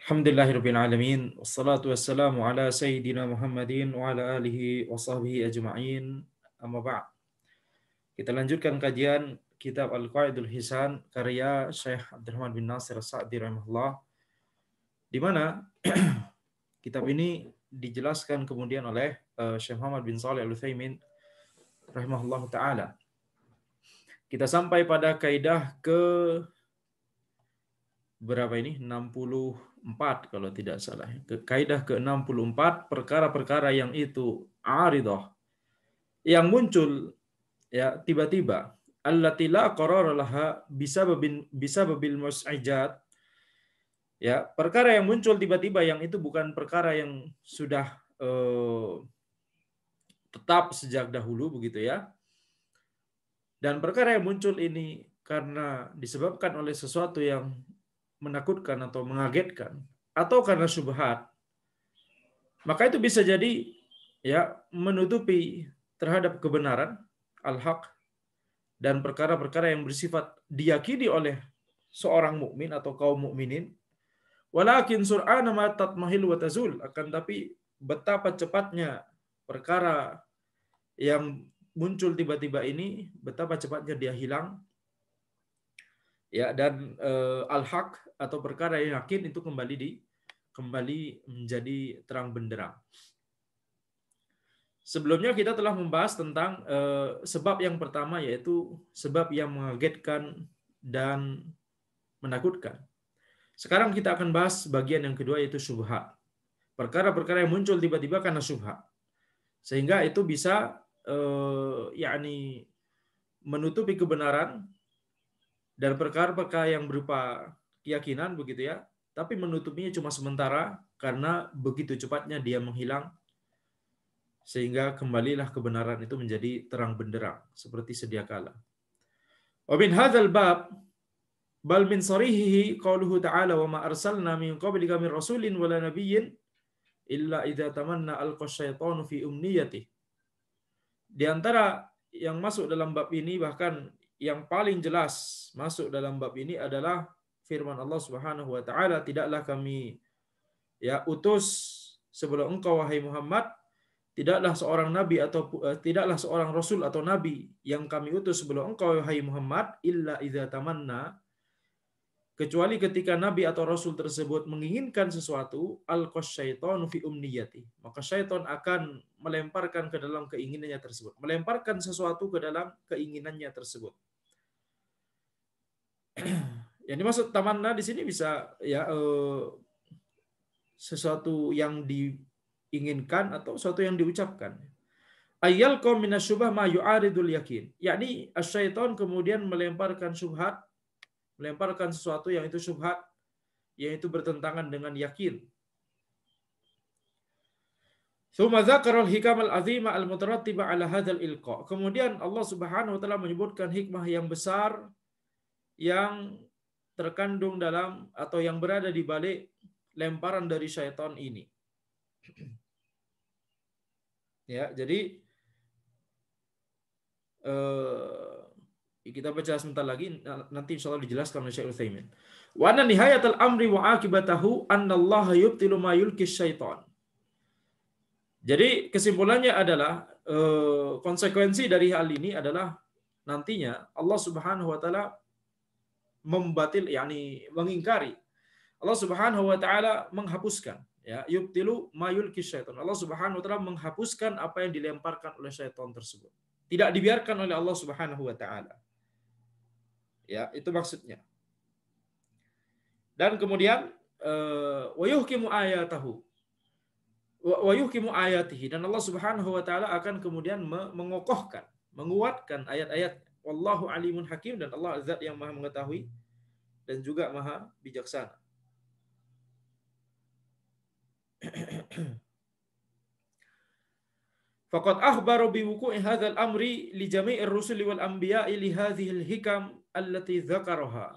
Alhamdulillahirabbil alamin wassalatu wassalamu ala sayyidina Muhammadin wa ala alihi wa sahbihi ajma'in. Amma ba'd. Kita lanjutkan kajian kitab Al-Qaidul Hisan karya Syekh Abdurrahman bin Nasir As-Sa'di rahimahullah, di mana kitab ini dijelaskan kemudian oleh Syekh Muhammad bin Shalih Al-Utsaimin rahimahullah taala. Kita sampai pada kaidah ke berapa ini? 64 kalau tidak salah. Kaidah ke-64, perkara-perkara yang itu aridah, yang muncul ya tiba-tiba, allati la qarara laha bisababil mus'ijat, ya, perkara yang muncul tiba-tiba yang itu bukan perkara yang sudah tetap sejak dahulu begitu ya. Dan perkara yang muncul ini karena disebabkan oleh sesuatu yang menakutkan atau mengagetkan atau karena syubhat, maka itu bisa jadi ya menutupi terhadap kebenaran al-haq dan perkara-perkara yang bersifat diyakini oleh seorang mukmin atau kaum mukminin. Walakin sur'ana ma tatmahil wa tazul, akan tapi betapa cepatnya perkara yang muncul tiba-tiba ini, betapa cepatnya dia hilang. Ya, dan al-haq atau perkara yang yakin itu kembali menjadi terang benderang. Sebelumnya kita telah membahas tentang sebab yang pertama, yaitu sebab yang mengagetkan dan menakutkan. Sekarang kita akan bahas bagian yang kedua, yaitu syubhat. Perkara-perkara yang muncul tiba-tiba karena syubhat, sehingga itu bisa yakni menutupi kebenaran, dan perkara-perkara yang berupa keyakinan begitu ya, tapi menutupinya cuma sementara karena begitu cepatnya dia menghilang, sehingga kembalilah kebenaran itu menjadi terang benderang seperti sedia kala. Wa min hadzal bab bal min sarihihi qauluhu ta'ala wa ma arsalna min qablika min rasulin wala nabiyyin illa idza tamanna alqa syaitanu fi umniyatihi. Di antara yang masuk dalam bab ini, bahkan yang paling jelas masuk dalam bab ini adalah firman Allah Subhanahu wa taala, tidaklah kami ya utus sebelum engkau wahai Muhammad, tidaklah seorang nabi atau tidaklah seorang rasul atau nabi yang kami utus sebelum engkau wahai Muhammad, illa idza tamanna, kecuali ketika nabi atau rasul tersebut menginginkan sesuatu, alqasyaitanu fi umniyati, maka syaitan akan melemparkan ke dalam keinginannya tersebut, melemparkan sesuatu ke dalam keinginannya tersebut. Yang dimaksud tamanna di sini bisa ya sesuatu yang diinginkan atau sesuatu yang diucapkan. Ayyalqa minasyubah ma yu'aridul yakin, yakni asyaitan kemudian melemparkan syubhat, melemparkan sesuatu yang itu syubhat, yang itu bertentangan dengan yakin. Tsumma dzakara al-hikam al-'azima al-mutarattiba 'ala hadzal ilqa. Kemudian Allah Subhanahu wa taala menyebutkan hikmah yang besar yang terkandung dalam atau yang berada di balik lemparan dari syaitan ini. Ya, jadi kita baca sebentar lagi, nanti insyaallah dijelaskan oleh Syekh Utsaimin. Wa anna nihayatal amri wa akibatahu annallaha yubtilu ma yulki syaitan. Jadi kesimpulannya adalah konsekuensi dari hal ini adalah nantinya Allah Subhanahu wa taala mengingkari. Allah Subhanahu wa taala menghapuskan, ya, yubtilu ma yulki syaitan. Allah Subhanahu wa taala menghapuskan apa yang dilemparkan oleh syaitan tersebut. Tidak dibiarkan oleh Allah Subhanahu wa taala. Ya, itu maksudnya. Dan kemudian wa yuhkimu ayatahu wa yuhkimu ayatihi, dan Allah Subhanahu wa taala akan kemudian mengokohkan, menguatkan ayat-ayat. Wallahu alimun hakim, dan Allah zat yang maha mengetahui dan juga maha bijaksana. Faqad akhbara bi wuqu'i hadzal amri li jami'ir rusuli wal anbiya'i li hadhil hikam allati dzakaraha.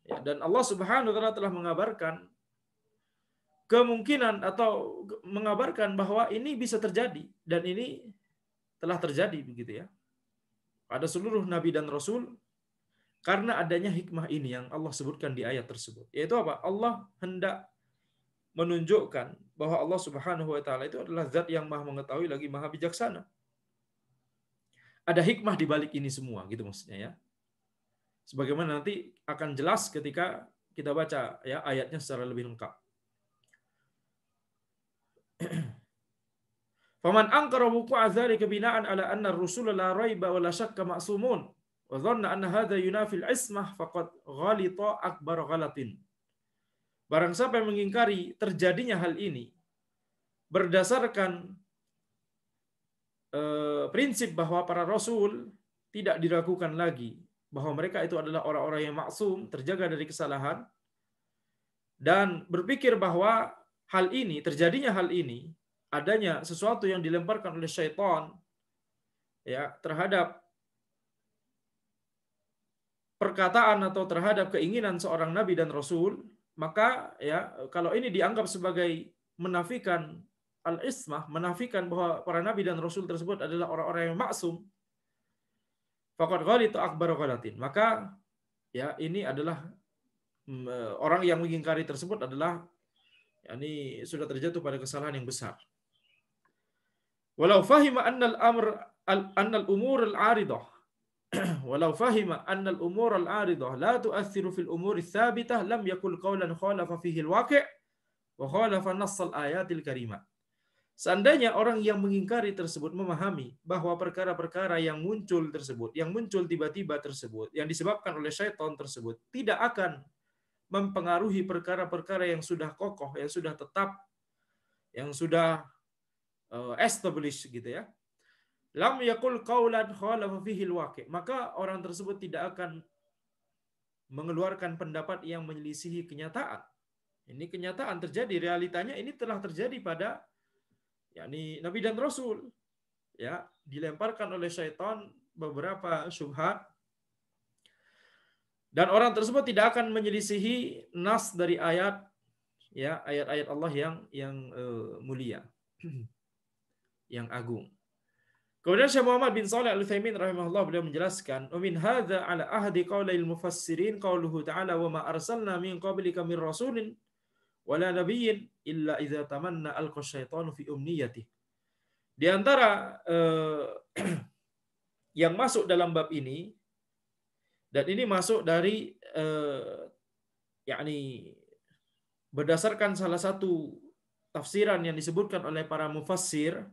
Ya, dan Allah Subhanahu wa taala telah mengabarkan kemungkinan atau mengabarkan bahwa ini bisa terjadi, dan ini telah terjadi begitu ya, pada seluruh nabi dan rasul, karena adanya hikmah ini yang Allah sebutkan di ayat tersebut. Yaitu apa? Allah hendak menunjukkan bahwa Allah Subhanahu wa taala itu adalah zat yang Maha mengetahui lagi Maha bijaksana. Ada hikmah di balik ini semua, gitu maksudnya ya. Sebagaimana nanti akan jelas ketika kita baca ya ayatnya secara lebih lengkap. Faman ankara wuqu'a dzalika bina'an ala anna ar-rusul la raiba wa la syakka ma'sumun wa dhanna anna hadha yunafi al-ismah faqad ghalita akbar ghalatin. Barang siapa yang mengingkari terjadinya hal ini berdasarkan prinsip bahwa para rasul tidak diragukan lagi bahwa mereka itu adalah orang-orang yang maksum, terjaga dari kesalahan, dan berpikir bahwa hal ini, terjadinya hal ini, adanya sesuatu yang dilemparkan oleh syaitan ya terhadap perkataan atau terhadap keinginan seorang nabi dan rasul, maka ya kalau ini dianggap sebagai menafikan al-ismah, menafikan bahwa para nabi dan rasul tersebut adalah orang-orang yang maksum, faqad ghalita akbar ghalatin. Maka ya ini adalah orang yang mengingkari tersebut adalah yakni sudah terjatuh pada kesalahan yang besar. Walau fahima anna al-amr anna al-umur al-aridah walau fahima anna al-umur al-aridah la tu'athiru fil umur ats-tsabitah lam yakul qawlan khalafa fihi al-waqi' wa khalafa nass al-ayatil karimah. Seandainya orang yang mengingkari tersebut memahami bahwa perkara-perkara yang muncul tersebut, yang muncul tiba-tiba tersebut, yang disebabkan oleh syaitan tersebut, tidak akan mempengaruhi perkara-perkara yang sudah kokoh, yang sudah tetap, yang sudah established gitu ya. Lam yakul qaulan khalafa fihi al-waqi'. Maka orang tersebut tidak akan mengeluarkan pendapat yang menyelisihi kenyataan. Ini kenyataan terjadi, realitanya ini telah terjadi pada yakni nabi dan rasul. Ya, dilemparkan oleh syaitan beberapa syubhat dan orang tersebut tidak akan menyelisihi nas dari ayat ya, ayat-ayat Allah yang mulia, yang agung. Kemudian Syekh Muhammad bin Shalih Al-Utsaimin rahimahullah beliau menjelaskan, "Wa min hadza ala ahdi qaulil mufassirin qauluhu ta'ala wa ma arsalna min qablika min rasulin wala nabiyyin illa idza tamanna alqa syaitanu fi umniyatihi." Di antara yang masuk dalam bab ini, dan ini masuk dari yakni berdasarkan salah satu tafsiran yang disebutkan oleh para mufassir,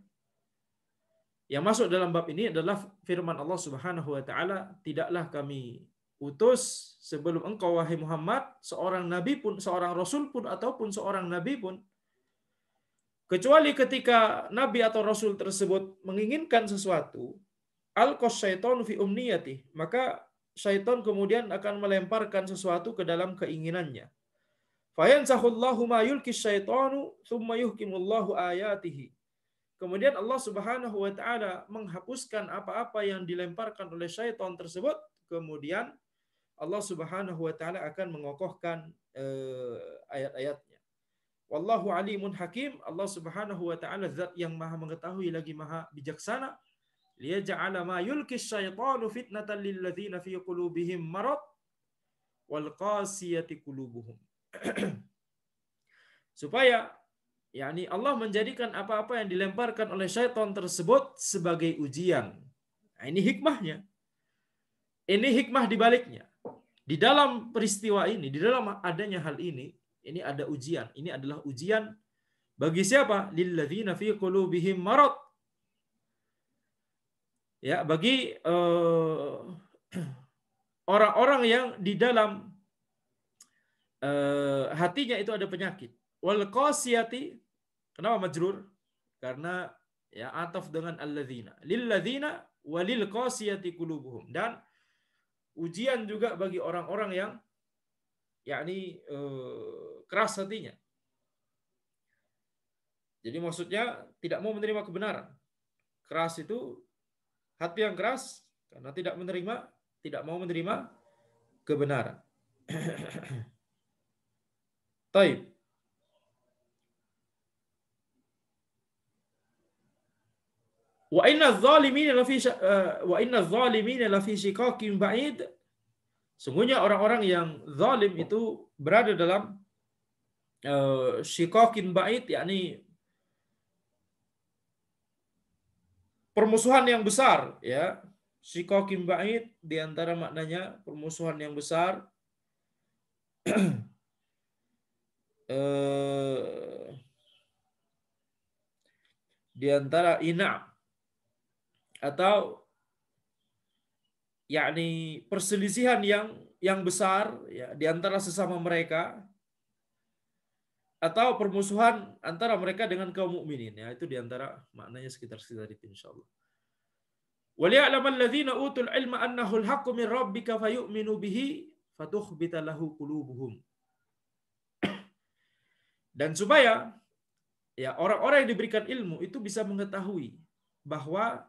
yang masuk dalam bab ini adalah firman Allah Subhanahu wa taala, "Tidaklah kami utus sebelum engkau wahai Muhammad seorang nabi pun, seorang rasul pun ataupun seorang nabi pun, kecuali ketika nabi atau rasul tersebut menginginkan sesuatu, alqas syaitanu fi umniyati, maka syaitan kemudian akan melemparkan sesuatu ke dalam keinginannya. Fayansahullahu ma yulki syaitanu thumma yuhkimullahu ayatihi." Kemudian Allah Subhanahu wa taala menghapuskan apa-apa yang dilemparkan oleh syaitan tersebut, kemudian Allah Subhanahu wa taala akan mengokohkan ayat-ayatnya. Wallahu alimun hakim. Allah Subhanahu wa taala zat yang Maha mengetahui lagi Maha bijaksana. Liyaj'ala ma yulki syaitanu fitnatan lil ladzina fi qulubihim marad wal qasiyati qulubuhum. Supaya yakni Allah menjadikan apa-apa yang dilemparkan oleh syaitan tersebut sebagai ujian. Nah, ini hikmahnya. Ini hikmah di baliknya. Di dalam peristiwa ini, di dalam adanya hal ini ada ujian. Ini adalah ujian bagi siapa? Lilladzina fi qulubihim marad. Ya, bagi orang-orang yang di dalam hatinya itu ada penyakit. Wal qasiyati, kenapa majrur? Karena ya ataf dengan alladzina. Lilladzina walil qasiyati qulubuhum. Dan ujian juga bagi orang-orang yang yakni keras hatinya. Jadi maksudnya tidak mau menerima kebenaran. Keras itu hati yang keras karena tidak mau menerima kebenaran. Taib. Wa inna adh-dhalimina lafi shiqaqin ba'id. Sungguhnya orang-orang yang zalim itu berada dalam Shikokin ba'id, yakni permusuhan yang besar, ya. Shikokin ba'id di antara maknanya permusuhan yang besar. Di antara ina atau yakni perselisihan yang besar, ya, di antara sesama mereka, atau permusuhan antara mereka dengan kaum mukminin, ya, itu di antara maknanya sekitar-sekitar itu insyaallah. وَلِيَعْلَمَ الَّذِينَ أُوتُوا الْعِلْمَ أَنَّهُ الْحَقُّ مِنْ رَبِّكَ فَيُؤْمِنُوا بِهِ فَتُخْبِتَ لَهُ قُلُوبُهُمْ. Dan supaya, ya, orang-orang yang diberikan ilmu itu bisa mengetahui bahwa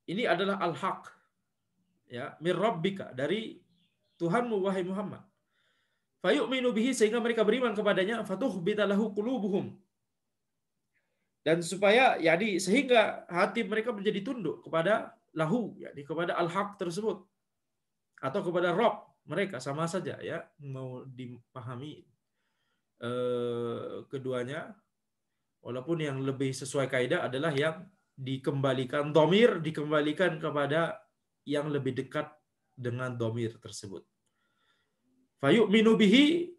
ini adalah al-haq, ya, mir rabbika, dari Tuhanmu wahai Muhammad. Fayu'minu bihi, sehingga mereka beriman kepadanya, fatukhbita lahu qulubuhum. Dan supaya, yani, sehingga hati mereka menjadi tunduk kepada lahu, yakni kepada al-haq tersebut, atau kepada Rabb mereka, sama saja, ya, mau dipahami keduanya. Walaupun yang lebih sesuai kaidah adalah yang dikembalikan dhamir, dikembalikan kepada yang lebih dekat dengan dhamir tersebut. Fayu'minu bihi,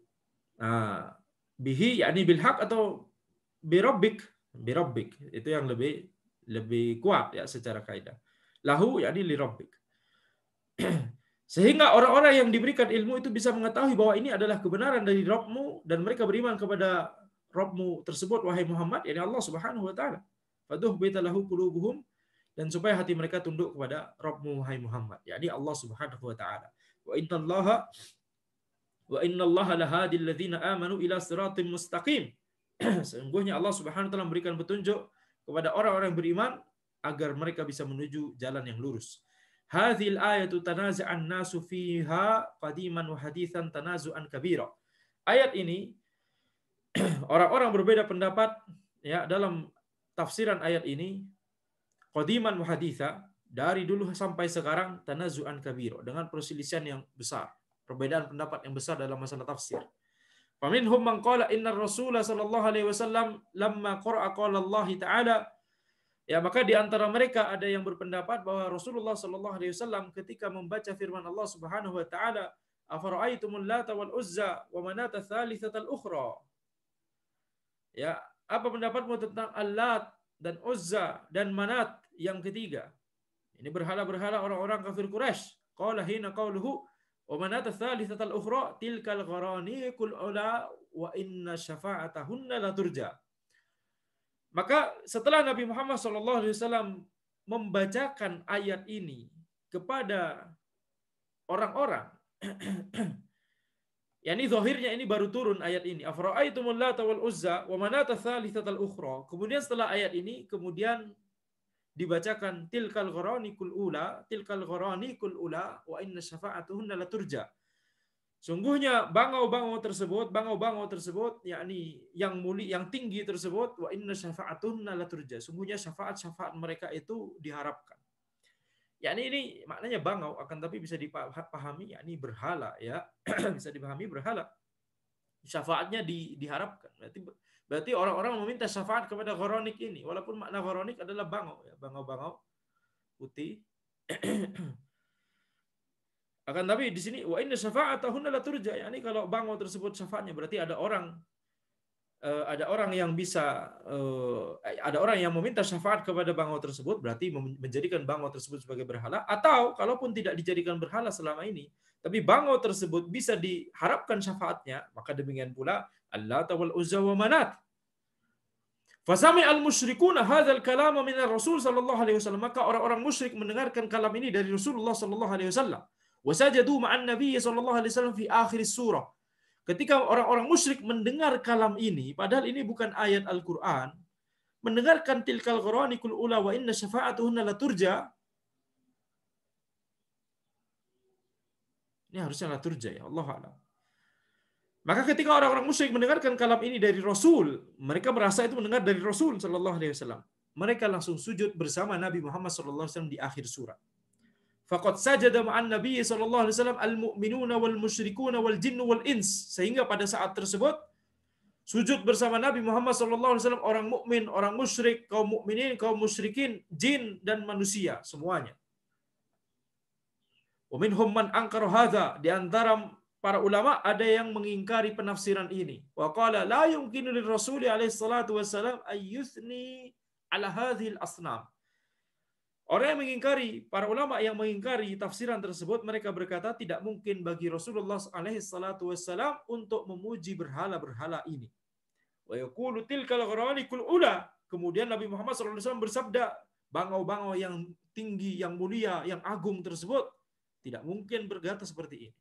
nah, bihi yakni bil haq atau birabbik, birabbik itu yang lebih kuat, ya, secara kaidah. Lahu yakni li rabbik. Sehingga orang-orang yang diberikan ilmu itu bisa mengetahui bahwa ini adalah kebenaran dari Rabbmu, dan mereka beriman kepada Rabbmu tersebut wahai Muhammad, yakni Allah Subhanahu wa taala. Fatuhbita lahu qulubuhum, dan supaya hati mereka tunduk kepada Rabbmu wahai Muhammad, yakni Allah Subhanahu wa taala. Wa innallaha lahadil ladzina amanu ila siratim mustaqim. Sesungguhnya Allah Subhanahu wa taala memberikan petunjuk kepada orang-orang yang beriman agar mereka bisa menuju jalan yang lurus. Hadhil ayatu tanaza'an nasu fiha qadiman wa hadithan tanazu'an kabira. Ayat ini orang-orang berbeda pendapat, ya, dalam tafsiran ayat ini, qadiman wa haditha, dari dulu sampai sekarang, tanazu'an kabira, dengan perselisihan yang besar, perbedaan pendapat yang besar dalam masalah tafsir. Faminhum man qala inna Rasulullah sallallahu alaihi wasallam lamma qara'a qala Allah ta'ala. Ya, maka di antara mereka ada yang berpendapat bahwa Rasulullah sallallahu alaihi wasallam ketika membaca firman Allah Subhanahu wa taala, afara'aitumul lata wal uzza wa manata tsalitsatal ukhra. Ya, apa pendapatmu tentang Al-Lat dan Uzza dan Manat yang ketiga? Ini berhala-berhala orang-orang kafir Quraisy. Qala hina qauluhu wa manata tsalitsatal ukhra tilkal gharaniqul ula wa inna syafa'atahunna la turja. Maka setelah Nabi Muhammad SAW membacakan ayat ini kepada orang-orang, yakni zahirnya ini baru turun ayat ini, afara'aitumul lata wal uzza wa manata tsalitsatal ukhra. Kemudian setelah ayat ini kemudian dibacakan tilkal gharanikul ula wa inna syafa'atuhunna la turja. Sungguhnya bangau-bangau tersebut, yakni yang mulia, yang tinggi tersebut, wa inna syafa'atunna la turja. Sungguhnya syafaat mereka itu diharapkan. Yakni ini maknanya bangau, akan tapi bisa dipahami yakni berhala, ya. Bisa dipahami berhala. Syafaatnya diharapkan. Berarti orang-orang meminta syafaat kepada gharanik ini, walaupun makna gharanik adalah bangau, ya, bangau-bangau putih. Akan tapi di sini wa inna syafa'atahunna la turja, yakni kalau bangau tersebut syafaatnya, berarti ada orang yang bisa ada orang yang meminta syafaat kepada bangau tersebut, berarti menjadikan bangau tersebut sebagai berhala, atau kalaupun tidak dijadikan berhala selama ini, tapi bangau tersebut bisa diharapkan syafaatnya, maka demikian pula Al-Lat wal Uzza wa Manat. Fasami al-musyrikuna hadzal kalama min Rasul sallallahu alaihi wasallam, maka orang-orang musyrik mendengarkan kalam ini dari Rasulullah sallallahu alaihi wasallam. Wasajadu ma'an Nabi sallallahu alaihi wasallam fi akhir surah. Ketika orang-orang musyrik mendengar kalam ini, padahal ini bukan ayat Al-Qur'an, mendengarkan tilkal gharanikul ula wa inna syafa'atuhunna la turja. Ini harusnya la turja, ya, Allah a'lam. Maka ketika orang-orang musyrik mendengarkan kalam ini dari Rasul, mereka merasa itu mendengar dari Rasul sallallahu alaihi wasallam. Mereka langsung sujud bersama Nabi Muhammad sallallahu alaihi wasallam di akhir surah. Faqad sajada ma'an Nabi sallallahu alaihi wasallam al-mu'minuna wal musyrikuna wal jinnu wal ins. Sehingga pada saat tersebut sujud bersama Nabi Muhammad sallallahu alaihi wasallam orang mukmin, orang musyrik, kaum mukminin, kaum musyrikin, jin dan manusia semuanya. Wa minhum man ankara hadza, di antara para ulama ada yang mengingkari penafsiran ini. Wa qala la yumkinu lirrasuli alaihi salatu wasallam ayyuthni ala hadhil asnam. Orang yang mengingkari, para ulama yang mengingkari tafsiran tersebut, mereka berkata tidak mungkin bagi Rasulullah alaihi salatu wasallam untuk memuji berhala-berhala ini. Wa yaqulu tilkal gharanikul ula. Kemudian Nabi Muhammad sallallahu alaihi wasallam bersabda, bangau-bangau yang tinggi, yang mulia, yang agung tersebut tidak mungkin berkata seperti ini.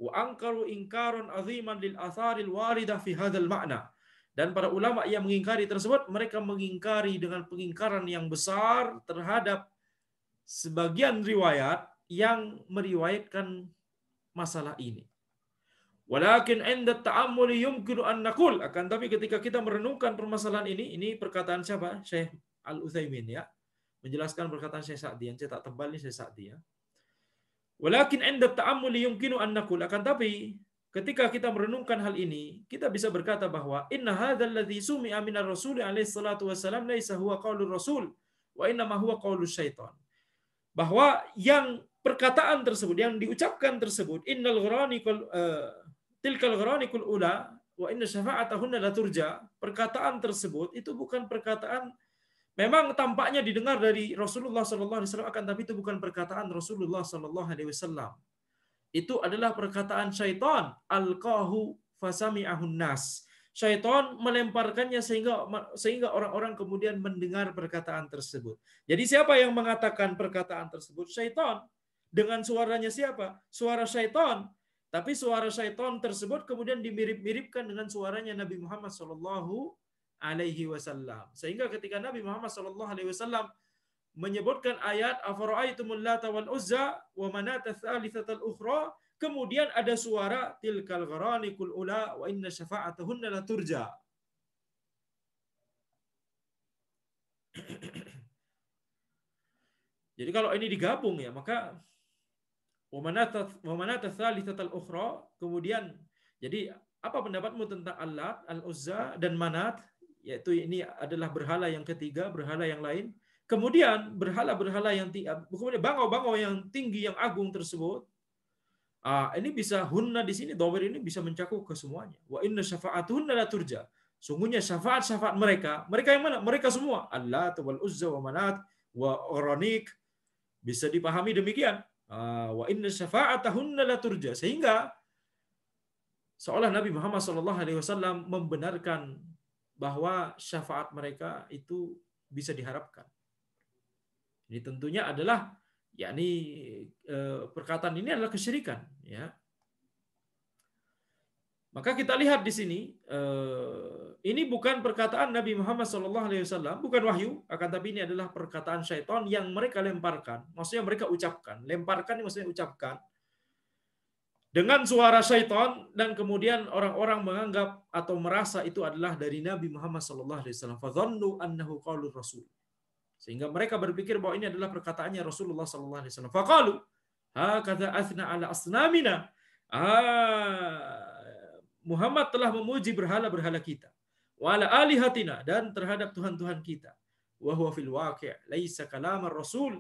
Wa ankaru ingkaran aziman lil atharil waridah fi hadzal ma'na. Dan para ulama yang mengingkari tersebut, mereka mengingkari dengan pengingkaran yang besar terhadap sebagian riwayat yang meriwayatkan masalah ini. Walakin 'inda ta'ammuli yumkinu an naqul, akan tapi ketika kita merenungkan permasalahan ini perkataan siapa? Syekh Al-Utsaimin ya. Menjelaskan perkataan Syekh Sa'di yang cetak tebal ini Syekh Sa'di ya. Walakin 'inda ta'ammuli yumkinu an naqul, akan tapi ketika kita merenungkan hal ini, kita bisa berkata bahwa inna hadzal ladzi sumi'a minar rasul alaihi salatu wasallam laisa huwa qaulur rasul wa inna ma huwa qaulus syaitan. Bahwa yang perkataan tersebut yang diucapkan tersebut, innal gharanikul tilkal gharanikul ula wa inna syafa'atahunna la turja, perkataan tersebut itu bukan perkataan, memang tampaknya didengar dari Rasulullah sallallahu alaihi wasallam, akan tapi itu bukan perkataan Rasulullah sallallahu alaihi wasallam. Itu adalah perkataan syaitan, alqahu fasami'ahun nas. Syaitan melemparkannya sehingga orang-orang kemudian mendengar perkataan tersebut. Jadi siapa yang mengatakan perkataan tersebut? Syaitan. Dengan suaranya siapa? Suara syaitan. Tapi suara syaitan tersebut kemudian dimirip-miripkan dengan suaranya Nabi Muhammad sallallahu alaihi wasallam. Sehingga ketika Nabi Muhammad sallallahu alaihi wasallam menyebutkan ayat afara'aitumul lata wal uzza wa manata tsalitsatal ukhra, kemudian ada suara tilkal gharanikul ula wa inna syafa'atahunna la turja. Jadi kalau ini digabung ya, maka wa manata tsalitsatal ukhra, kemudian jadi apa pendapatmu tentang Allat, Al-Uzza dan Manat, yaitu ini adalah berhala yang ketiga, berhala yang lain. Kemudian berhala-berhala yang kemudian bangau-bangau yang tinggi, yang agung tersebut, ini bisa hunna di sini, dhamir ini bisa mencakup ke semuanya. Wa inna syafa'atuhunna la turja. Sungguhnya syafaat-syafaat mereka yang mana? Mereka semua. Allat wal Uzza wa Manat wa Gharanik, bisa dipahami demikian. Wa inna syafa'atahunna la turja, sehingga seolah Nabi Muhammad sallallahu alaihi wasallam membenarkan bahwa syafaat mereka itu bisa diharapkan. Ini tentunya adalah yakni perkataan ini adalah kesyirikan ya. Maka kita lihat di sini ini bukan perkataan Nabi Muhammad SAW, bukan wahyu, akan tapi ini adalah perkataan syaitan yang mereka lemparkan. Maksudnya mereka ucapkan, lemparkan maksudnya ucapkan dengan suara syaitan, dan kemudian orang-orang menganggap atau merasa itu adalah dari Nabi Muhammad SAW. Fadhannu annahu qaulur rasul. Sehingga mereka berpikir bahwa ini adalah perkataannya Rasulullah SAW. Faqalu hakadha athna ala asnamina. Muhammad telah memuji berhala-berhala kita. Wa ala alihatina, dan terhadap Tuhan-Tuhan kita. Wa huwa fil waqi' laisa kalamar Rasul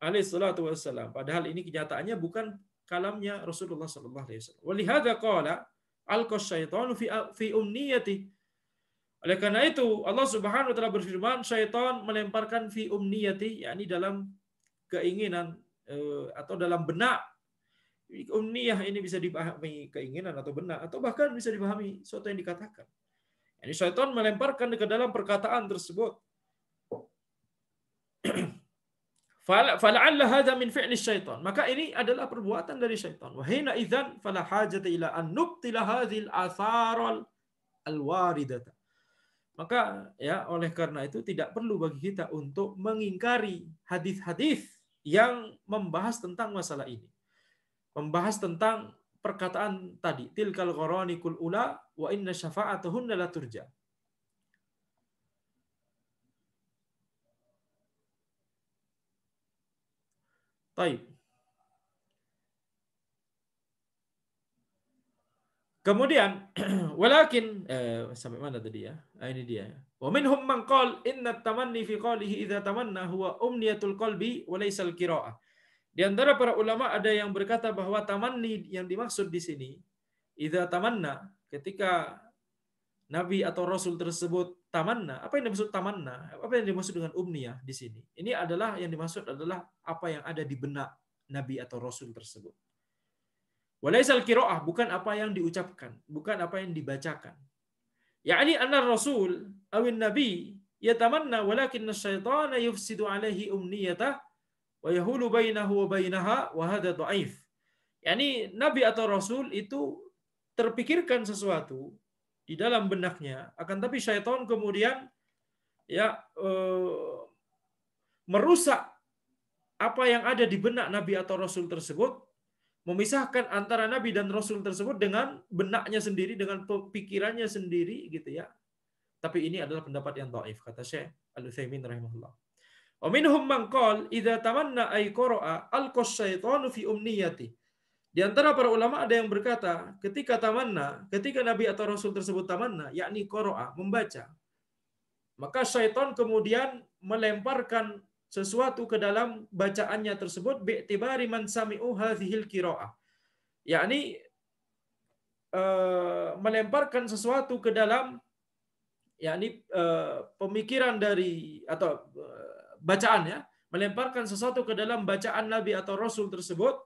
alaihi salatu wassalam. Padahal ini kenyataannya bukan kalamnya Rasulullah sallallahu alaihi wasallam. Wa lihadza qala alqa syaitanu fi umniyati. Oleh karena itu Allah Subhanahu wa taala berfirman, syaitan melemparkan fi umniyati, yakni dalam keinginan atau dalam benak. Umniyah ini bisa dipahami keinginan atau benak, atau bahkan bisa dipahami sesuatu yang dikatakan. Yani syaitan melemparkan ke dalam perkataan tersebut. Fala'alla hadza min fi'li syaitan. Maka ini adalah perbuatan dari syaitan. Wa hina idzan fala hajata ila an nubtila hadhil atharal alwaridata. Maka ya oleh karena itu tidak perlu bagi kita untuk mengingkari hadis-hadis yang membahas tentang masalah ini. Membahas tentang perkataan tadi, tilkal gharanikul ula wa inna syafa'atahunna la turja. Baik. Kemudian walakin sampai mana tadi ya? Ini dia. Wa minhum man qala inna tamanni fi qalihi idza tamanna huwa umniyatul qalbi wa laysa al-qira'ah. Di antara para ulama ada yang berkata bahwa tamanni yang dimaksud di sini idza tamanna, ketika nabi atau rasul tersebut tamanna. Apa yang dimaksud tamanna? Apa yang dimaksud dengan umniyah di sini? Ini adalah yang dimaksud adalah apa yang ada di benak nabi atau rasul tersebut. Walaisal qiraah, bukan apa yang diucapkan, bukan apa yang dibacakan. Yani anna rasul awin nabi yatamanna walakin asy-syaitana yufsidu alaihi umniyatah wa yahulu bainahu wa bainaha wa hadha dhaif. Yani nabi atau rasul itu terpikirkan sesuatu di dalam benaknya, akan tapi syaitan kemudian ya merusak apa yang ada di benak nabi atau rasul tersebut, memisahkan antara nabi dan rasul tersebut dengan benaknya sendiri, dengan pikirannya sendiri gitu ya. Tapi ini adalah pendapat yang dhaif, kata Syekh Al-Utsaimin rahimahullah. Wa minhum man qala idza tamanna ay qara'a alqa syaitanu fi umniyati. Di antara para ulama ada yang berkata, ketika tamanna, ketika nabi atau rasul tersebut tamanna, yakni qara'a, membaca, maka syaitan kemudian melemparkan sesuatu ke dalam bacaannya tersebut bi'tibari man sami'u hadhil qira'ah. Yakni melemparkan sesuatu ke dalam yakni pemikiran dari atau bacaan ya, melemparkan sesuatu ke dalam bacaan nabi atau rasul tersebut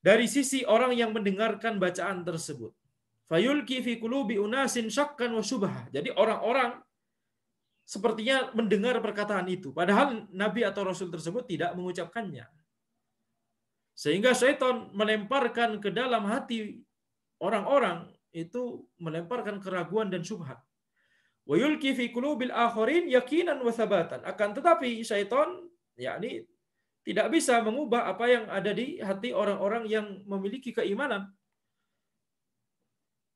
dari sisi orang yang mendengarkan bacaan tersebut. Fayulki fi qulubi unasin syakkan wa syubhah. Jadi orang-orang sepertinya mendengar perkataan itu, padahal nabi atau rasul tersebut tidak mengucapkannya. Sehingga syaitan melemparkan ke dalam hati orang-orang itu, melemparkan keraguan dan syubhat. Wa yulki fi qulubil akharin yaqinan wa thabatan. Akan tetapi syaitan yakni tidak bisa mengubah apa yang ada di hati orang-orang yang memiliki keimanan.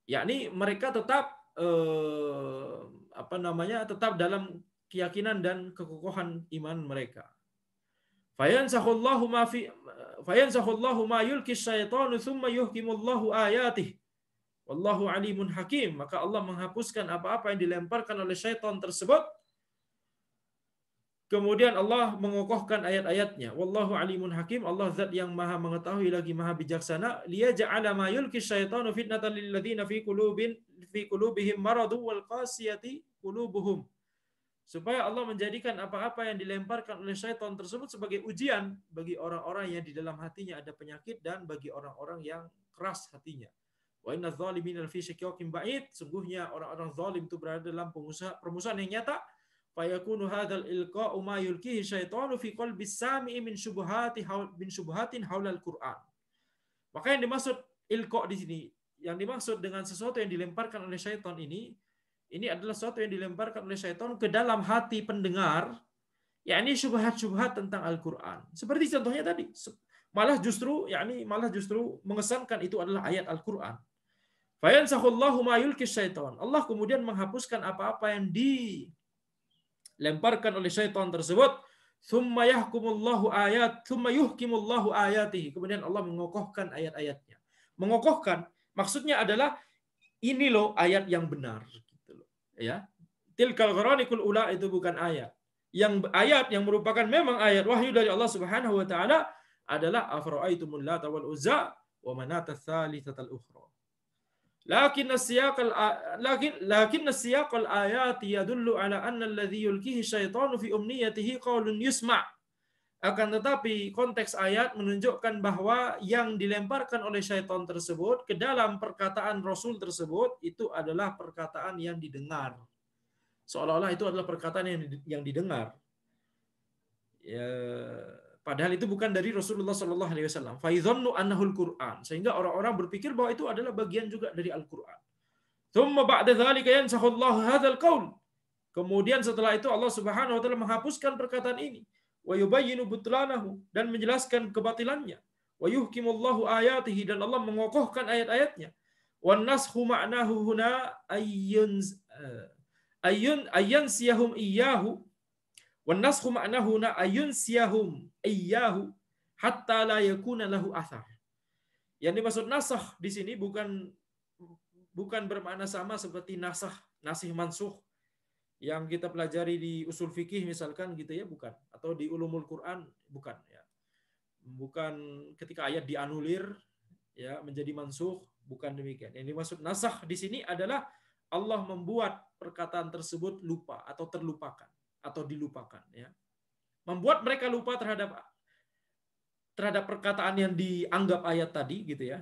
Yakni mereka tetap tetap dalam keyakinan dan kekokohan iman mereka. Fayansahullahu ma yulki syaitanu thumma yuhkimullahu ayatih. Wallahu alimun hakim. Maka Allah menghapuskan apa-apa yang dilemparkan oleh syaitan tersebut. Kemudian Allah mengokohkan ayat-ayatnya. Wallahu alimun hakim. Allah zat yang maha mengetahui lagi maha bijaksana. Liyaja'ala ma yulki syaitanu fitnatan lilladzina fi qulubihim maradu wal qasiyati qulubuhum. Supaya Allah menjadikan apa-apa yang dilemparkan oleh syaitan tersebut sebagai ujian bagi orang-orang yang di dalam hatinya ada penyakit dan bagi orang-orang yang keras hatinya. Wa inna adh-dhalimina fi shiqqaqin ba'id. Sungguhnya orang-orang zalim itu berada dalam permusuhan yang nyata. Fayakunu hadzal ilqa'u ma yulkihi syaitanu fi qalbi sami'i min syubhatin haulal Qur'an. Maka yang dimaksud ilqa' di sini, yang dimaksud dengan sesuatu yang dilemparkan oleh syaitan ini adalah sesuatu yang dilemparkan oleh syaitan ke dalam hati pendengar, yakni syubhat-syubhat tentang Al-Qur'an. Seperti contohnya tadi, malah justru mengesankan itu adalah ayat Al-Qur'an. Fayansahullahu ma yulki syaitan. Allah kemudian menghapuskan apa-apa yang dilemparkan oleh syaitan tersebut. Thumma yuhkimullahu ayatihi. Kemudian Allah mengokohkan ayat-ayatnya. Mengokohkan maksudnya adalah ini loh ayat yang benar. Ya, tilkal gharanikul ula itu bukan ayat. Yang ayat yang merupakan memang ayat wahyu dari Allah Subhanahu wa taala adalah afara'aitumul lata wal uzza wa manata tsalitsatal ukhra. Lakin siyaqal ayat yadullu ala anna alladhi yulkihi syaitanu fi umniyatihi qaulun yusma'. Akan tetapi konteks ayat menunjukkan bahwa yang dilemparkan oleh syaitan tersebut ke dalam perkataan Rasul tersebut itu adalah perkataan yang didengar. Seolah-olah itu adalah perkataan yang didengar. Ya, padahal itu bukan dari Rasulullah sallallahu alaihi wasallam. Fa yadhunnu annahu al-Qur'an. Sehingga orang-orang berpikir bahwa itu adalah bagian juga dari Al-Qur'an. Tsumma ba'da dzalika yansakhu Allah hadzal qaul. Kemudian setelah itu Allah Subhanahu wa taala menghapuskan perkataan ini. Wa yubayyinu butlanahu, dan menjelaskan kebatilannya. Wa yuhkimullahu ayatihi, dan Allah mengokohkan ayat-ayatnya. Wan nasxu ma'nahu huna ayyansiyahum iyyahu. Wan nasxu ma'nahu huna ayyansiyahum iyyahu hatta la yakuna lahu athar. Yang dimaksud nasakh di sini bukan bukan bermakna sama seperti nasih mansuh yang kita pelajari di usul fikih misalkan gitu ya, bukan, atau di ulumul Quran, bukan ya. Bukan ketika ayat dianulir ya menjadi mansuh, bukan demikian. Yang dimaksud nasakh di sini adalah Allah membuat perkataan tersebut lupa atau terlupakan atau dilupakan ya. Membuat mereka lupa terhadap perkataan yang dianggap ayat tadi gitu ya.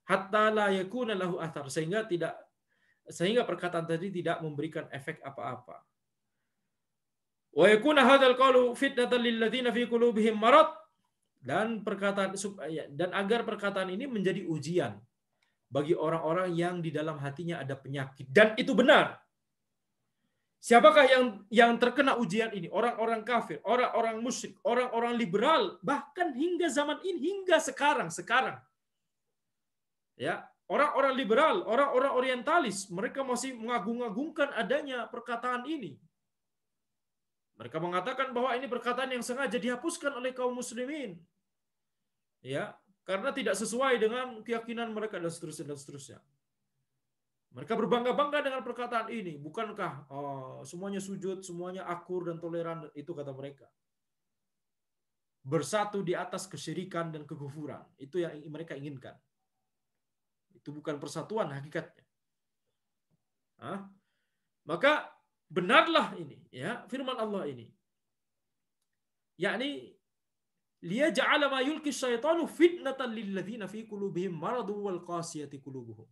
Hatta la yakuna lahu athar, sehingga perkataan tadi tidak memberikan efek apa-apa. Wa yakuna hadzal qawlu fitnatan lil ladzina fi qulubihim marad, dan agar perkataan ini menjadi ujian bagi orang-orang yang di dalam hatinya ada penyakit. Dan itu benar. Siapakah yang terkena ujian ini? Orang-orang kafir, orang-orang musyrik, orang-orang liberal, bahkan hingga zaman ini, hingga sekarang. Ya, orang-orang liberal, orang-orang orientalis, mereka masih mengagung-agungkan adanya perkataan ini. Mereka mengatakan bahwa ini perkataan yang sengaja dihapuskan oleh kaum muslimin. Ya, karena tidak sesuai dengan keyakinan mereka dan seterusnya. Mereka berbangga-bangga dengan perkataan ini. Bukankah semuanya sujud, semuanya akur dan toleran, itu kata mereka. Bersatu di atas kesyirikan dan kekufuran. Itu yang mereka inginkan. Itu bukan persatuan hakikatnya. Maka benarlah ini, ya, firman Allah ini. Yakni liyaj'ala ma yulqi syaitanu fitnatan lil ladzina fi qulubihim maradun wal qasiyati qulubuhum.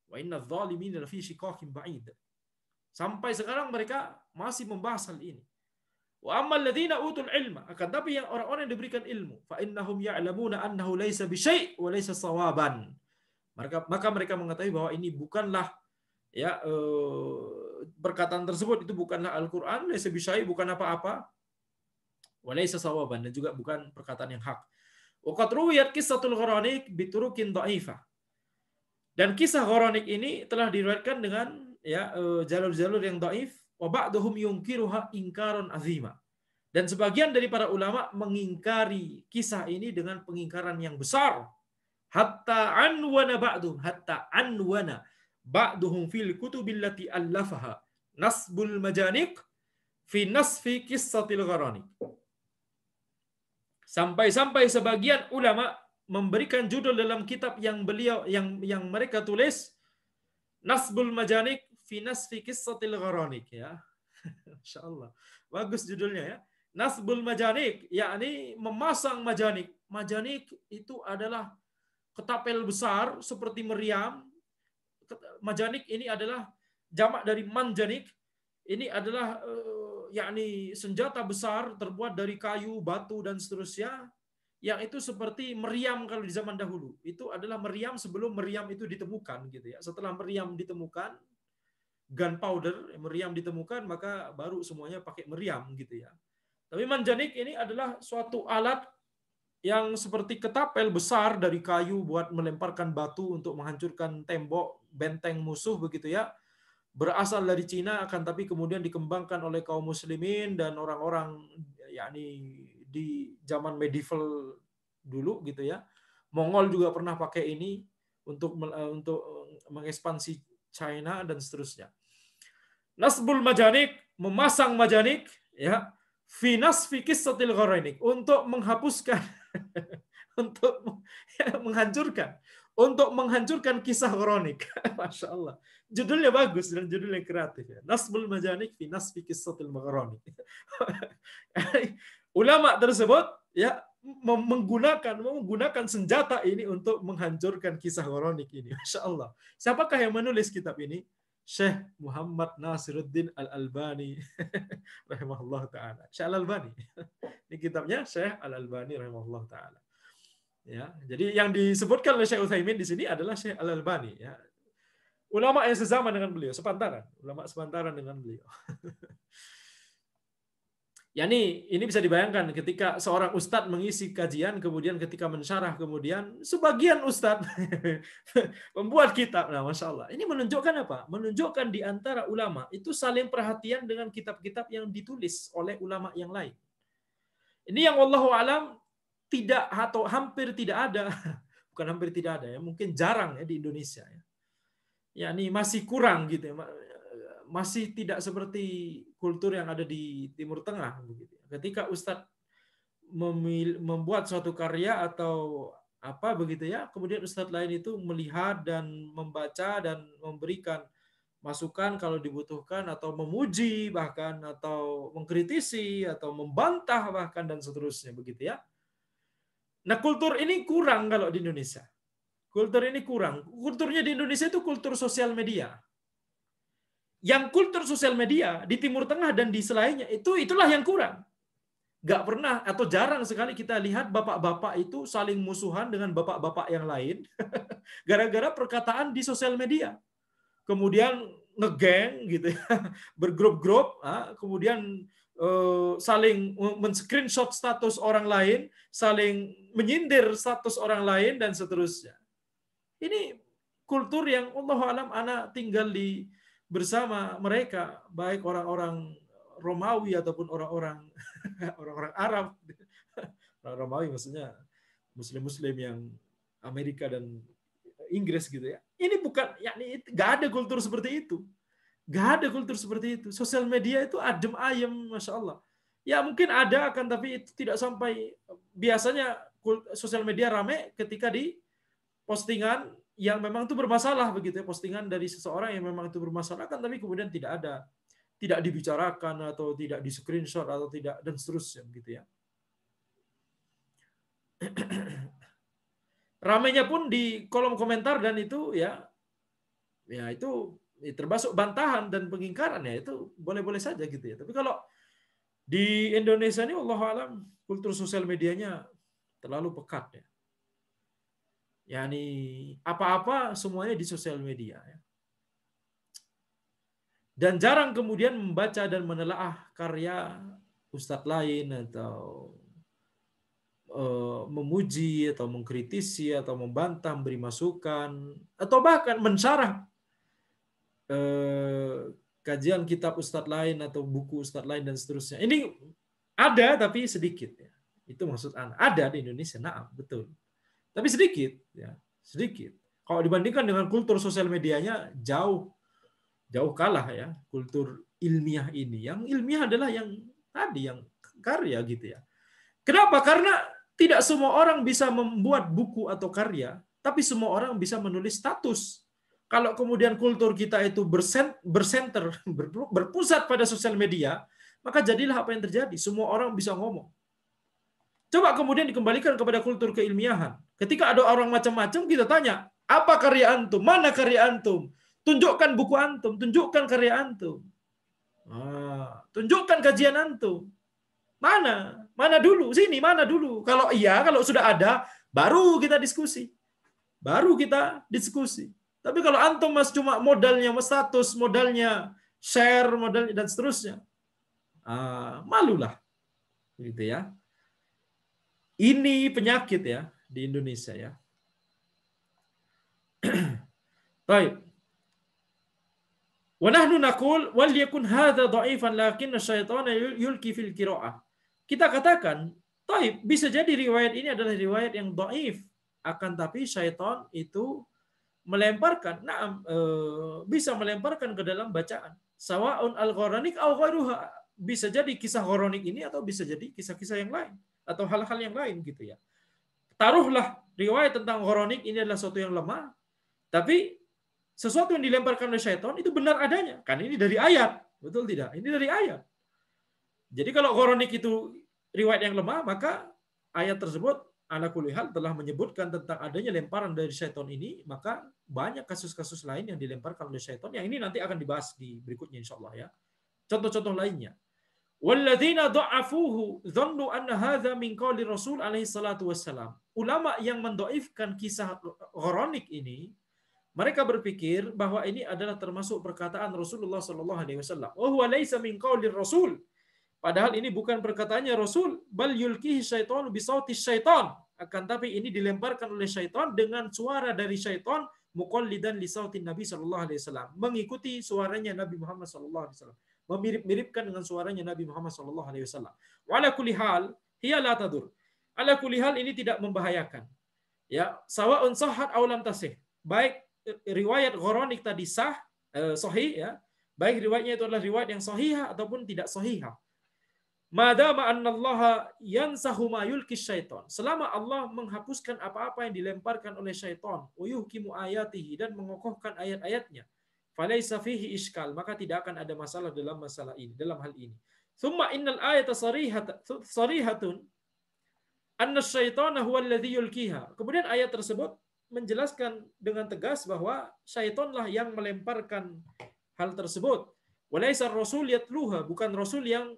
Wa inna adh-dhalimina lafi shiqaqin ba'id. Sampai sekarang mereka masih membahas hal ini. Wa ammal ladzina utul ilma, akan tapi yang orang-orang yang diberikan ilmu, fa innahum ya'lamuna annahu laisa bisyai' wa laisa sawaban. Maka mereka mengetahui bahwa ini bukanlah ya perkataan tersebut itu bukanlah Al-Qur'an, laisa bisyai', bukan apa-apa, wa laisa sawaban, dan juga bukan perkataan yang hak. Wa qad ruwiyat qissatul Gharanik biturukin dha'ifah. Dan kisah Gharanik ini telah diriwayatkan dengan ya jalur-jalur yang dhaif, wa ba'duhum yunkiruha inkaron azima. Dan sebagian dari para ulama mengingkari kisah ini dengan pengingkaran yang besar. Hatta anwana ba'duhum fil kutubil lati allafaha nasbul majanik fi nasfi qissatil Gharanik. Sampai sebagian ulama memberikan judul dalam kitab yang mereka tulis Nasbul Majanik fi Nasfi Qissatil Gharanik, ya. Masyaallah. Bagus judulnya ya. Nasbul Majanik, yakni memasang majanik. Majanik itu adalah ketapel besar seperti meriam. Majanik ini adalah jamak dari manjanik. Ini adalah yakni senjata besar terbuat dari kayu, batu dan seterusnya, yang itu seperti meriam kalau di zaman dahulu. Itu adalah meriam sebelum meriam itu ditemukan gitu ya. Setelah meriam ditemukan, gunpowder, meriam ditemukan, maka baru semuanya pakai meriam gitu ya. Tapi manjanik ini adalah suatu alat yang seperti ketapel besar dari kayu buat melemparkan batu untuk menghancurkan tembok benteng musuh begitu ya. Berasal dari Cina, akan tapi kemudian dikembangkan oleh kaum muslimin dan orang-orang yakni di zaman medieval dulu gitu ya. Mongol juga pernah pakai ini untuk mengekspansi China dan seterusnya. Nasbul majanik, memasang majanik ya, fi nasfi qissatil Gharanik, untuk menghapuskan untuk menghancurkan kisah Gharanik. Masya Allah. Judulnya bagus dan judulnya kreatif ya. Nasbul majanik fi nasfi qissatil Gharanik. Ulama tersebut ya menggunakan senjata ini untuk menghancurkan kisah Gharanik ini. Masya Allah. Siapakah yang menulis kitab ini? Syekh Muhammad Nasiruddin Al-Albani rahimahullah ta'ala. Syekh Al-Albani. Ini kitabnya Syekh Al-Albani rahimahullah ta'ala. Ya, jadi yang disebutkan oleh Syekh Utsaimin di sini adalah Syekh Al-Albani ya. Ulama yang sezaman dengan beliau, ulama sepantaran dengan beliau. Ya ini bisa dibayangkan ketika seorang ustadz mengisi kajian, kemudian ketika mensyarah, kemudian sebagian ustadz membuat kitab. Nah, Masya Allah. Ini menunjukkan apa? Menunjukkan di antara ulama itu saling perhatian dengan kitab-kitab yang ditulis oleh ulama yang lain. Ini yang wallahu alam tidak atau hampir tidak ada, bukan hampir tidak ada ya, mungkin jarang ya di Indonesia ya. yakni masih kurang gitu ya. Masih tidak seperti kultur yang ada di Timur Tengah begitu. Ketika Ustadz membuat suatu karya atau apa begitu ya, kemudian Ustadz lain itu melihat dan membaca dan memberikan masukan kalau dibutuhkan, atau memuji bahkan, atau mengkritisi atau membantah bahkan, dan seterusnya begitu ya. Nah, kultur ini kurang kalau di Indonesia. Kultur ini kurang. Kulturnya di Indonesia itu kultur sosial media. Yang kultur sosial media di Timur Tengah dan di selainnya itulah yang kurang. Gak pernah atau jarang sekali kita lihat bapak-bapak itu saling musuhan dengan bapak-bapak yang lain gara-gara perkataan di sosial media. Kemudian ngegeng gitu ya, bergrup-grup, kemudian saling men-screenshot status orang lain, saling menyindir status orang lain, dan seterusnya. Ini kultur yang Allahu a'lam ana tinggal bersama mereka, baik orang-orang Romawi ataupun orang-orang Arab. Orang Romawi maksudnya Muslim-Muslim yang Amerika dan Inggris gitu ya. Ini bukan, yakni nggak ada kultur seperti itu. Nggak ada kultur seperti itu. Sosial media itu adem ayem, Masya Allah. Ya mungkin ada, akan tapi itu tidak sampai. Biasanya sosial media rame ketika di postingan yang memang itu bermasalah begitu ya, postingan dari seseorang yang memang itu bermasalah, kan tapi kemudian tidak dibicarakan atau tidak di screenshot atau tidak, dan seterusnya begitu ya. Ramainya pun di kolom komentar, dan itu ya itu termasuk bantahan dan pengingkaran, ya itu boleh-boleh saja gitu ya. Tapi kalau di Indonesia ini wallahu alam kultur sosial medianya terlalu pekat ya. Yani apa-apa semuanya di sosial media ya. Dan jarang kemudian membaca dan menelaah karya ustadz lain, atau memuji atau mengkritisi atau membantah, memberi masukan, atau bahkan mensyarah kajian kitab ustadz lain atau buku ustadz lain dan seterusnya. Ini ada tapi sedikit ya. Itu maksud Anda. Ada di Indonesia, nah betul. Tapi sedikit ya, sedikit. Kalau dibandingkan dengan kultur sosial medianya jauh kalah ya, kultur ilmiah ini. Yang ilmiah adalah yang tadi, yang karya gitu ya. Kenapa? Karena tidak semua orang bisa membuat buku atau karya, tapi semua orang bisa menulis status. Kalau kemudian kultur kita itu berpusat pada sosial media, maka jadilah apa yang terjadi. Semua orang bisa ngomong. Coba kemudian dikembalikan kepada kultur keilmiahan. Ketika ada orang macam-macam, kita tanya, apa karya antum? Mana karya antum? Tunjukkan buku antum, tunjukkan karya antum. Tunjukkan kajian antum. Mana? Mana dulu? Sini, mana dulu? Kalau iya, kalau sudah ada, baru kita diskusi. Tapi kalau antum mas cuma modalnya status, modalnya share, modalnya dan seterusnya, malulah. Gitu ya. Ini penyakit ya di Indonesia ya. Baik. Wa nahnu naqul wal yakun hadza dha'ifan lakin asyaitana yulki fil qira'ah. Kita katakan, taib, bisa jadi riwayat ini adalah riwayat yang dhaif, akan tapi syaitan itu melemparkan, bisa melemparkan ke dalam bacaan. Sawa'un al-gharanik aw ghairuha. Bisa jadi kisah gharanik ini atau bisa jadi kisah-kisah yang lain atau hal-hal yang lain gitu ya. Taruhlah riwayat tentang gharanik ini adalah sesuatu yang lemah, tapi sesuatu yang dilemparkan oleh syaitan itu benar adanya. Kan ini dari ayat, betul tidak? Ini dari ayat. Jadi kalau gharanik itu riwayat yang lemah, maka ayat tersebut ala kulli hal telah menyebutkan tentang adanya lemparan dari syaitan ini, maka banyak kasus-kasus lain yang dilemparkan oleh syaitan, yang ini nanti akan dibahas di berikutnya insyaallah ya. Contoh-contoh lainnya. Walladzina dha'afuhu dhannu anna hadza min qouli Rasul alaihi salatu wassalam. Ulama yang mendhaifkan kisah gharanik ini, mereka berpikir bahwa ini adalah termasuk perkataan Rasulullah sallallahu alaihi wasallam. Wa huwa laisa min qouli Rasul. Padahal ini bukan perkataannya Rasul, bal yulkihi syaitanu bi sauti syaitan. Akan tapi ini dilemparkan oleh syaitan dengan suara dari syaitan, muqallidan li sautin Nabi sallallahu alaihi wasallam, mengikuti suaranya Nabi Muhammad sallallahu alaihi wasallam, memirip-miripkan dengan suaranya Nabi Muhammad sallallahu alaihi wasallam. Wa ala kulli hal hiya la tadur. Ala kulli hal ini tidak membahayakan. Ya, sawa'un sahhat aw lam tasih. Baik riwayat Ghoronik tadi sahih ya, baik riwayatnya itu adalah riwayat yang sahihah ataupun tidak sahihah. Madama annallaha yansahu ma yulkis syaitan. Selama Allah menghapuskan apa-apa yang dilemparkan oleh syaitan, wa yuhkimu ayatihi, dan mengokohkan ayat-ayatnya, falaisa fihi iskal, maka tidak akan ada masalah dalam masalah ini, dalam hal ini. Thumma innal ayata sarihatun anna syaitana huwa alladhi yulkiha. Kemudian ayat tersebut menjelaskan dengan tegas bahwa syaitanlah yang melemparkan hal tersebut. Walaisa rasul yatluha, bukan rasul yang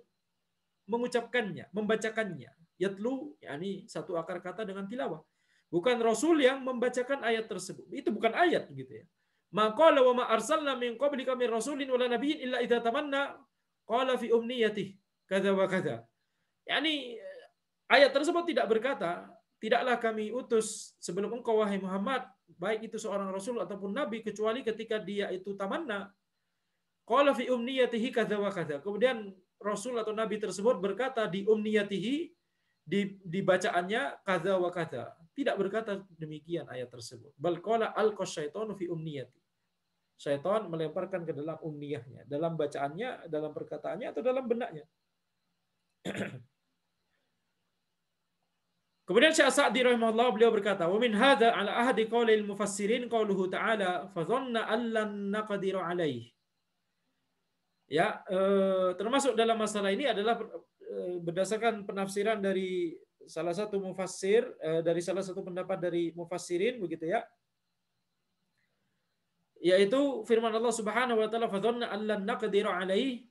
mengucapkannya, membacakannya. Yatlu, yakni satu akar kata dengan tilawah. Bukan Rasul yang membacakan ayat tersebut. Itu bukan ayat gitu ya. Maka wa ma arsalna min qablika min rasulin wala nabiyyin illa idza tamanna qala fi umniyatihi kadza wa kadza. Yakni ayat tersebut tidak berkata, tidaklah kami utus sebelum engkau wahai Muhammad, baik itu seorang rasul ataupun nabi, kecuali ketika dia itu tamanna qala fi umniyatihi kadza wa kadza. Kemudian Rasul atau Nabi tersebut berkata di umniyatihi, di bacaannya kadza wa kadza. Tidak berkata demikian ayat tersebut. Bal qala alqas syaitanu fi umniyati. Syaitan melemparkan ke dalam umniyahnya, dalam bacaannya, dalam perkataannya atau dalam benaknya. Kemudian Syekh Sa'di rahimahullah beliau berkata, "Wa min hadza ala ahdi qaulil mufassirin qauluhu ta'ala fa dhanna allan naqdiru alaihi." Ya, termasuk dalam masalah ini adalah berdasarkan penafsiran dari salah satu mufassir, dari salah satu pendapat dari mufassirin begitu ya, yaitu firman Allah Subhanahu wa taala, fadhanna allan naqdiru alaihi,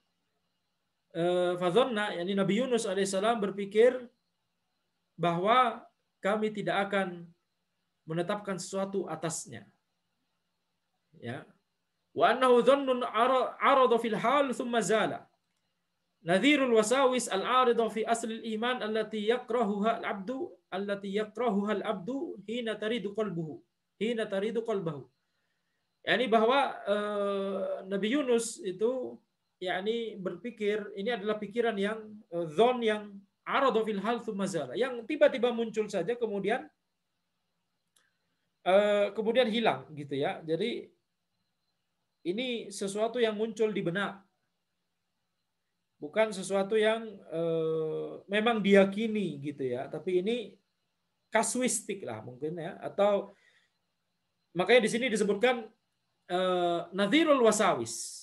fadhanna, yakni Nabi Yunus alaihissalam berpikir bahwa kami tidak akan menetapkan sesuatu atasnya, ya. Wa annahu dhannun arada fil hal thumma zala. Nadhirul wasawis al-arida fi asli al-iman allati yakrahuha al-abdu hina taridu qalbuhu. Yani bahwa Nabi Yunus itu yakni berpikir, ini adalah pikiran yang dhon yang arada fil hal thumma zala, yang tiba-tiba muncul saja kemudian hilang gitu ya. Jadi ini sesuatu yang muncul di benak, bukan sesuatu yang memang diyakini gitu ya, tapi ini kasuistik lah mungkin ya, atau makanya di sini disebutkan nadhirul wasawis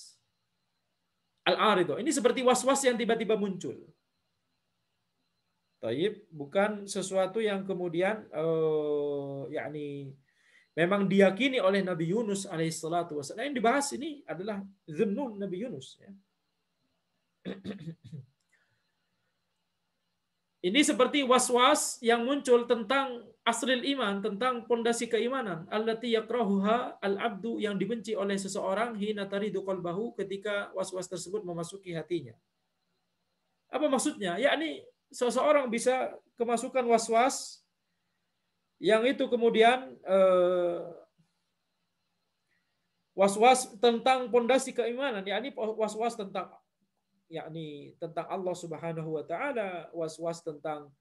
al-arido, ini seperti was-was yang tiba-tiba muncul. Taib, bukan sesuatu yang kemudian yakni memang diyakini oleh Nabi Yunus alaihissalatu wassalam. Yang dibahas ini adalah dhunnun Nabi Yunus. Ya. Ini seperti was-was yang muncul tentang asril iman, tentang pondasi keimanan. Allati yakrahuha al-abdu, yang dibenci oleh seseorang, hina taridu qalbahu, ketika was-was tersebut memasuki hatinya. Apa maksudnya? Yakni seseorang bisa kemasukan was-was yang itu kemudian was-was tentang pondasi keimanan, yakni was-was tentang Allah Subhanahu wa taala, was-was tentang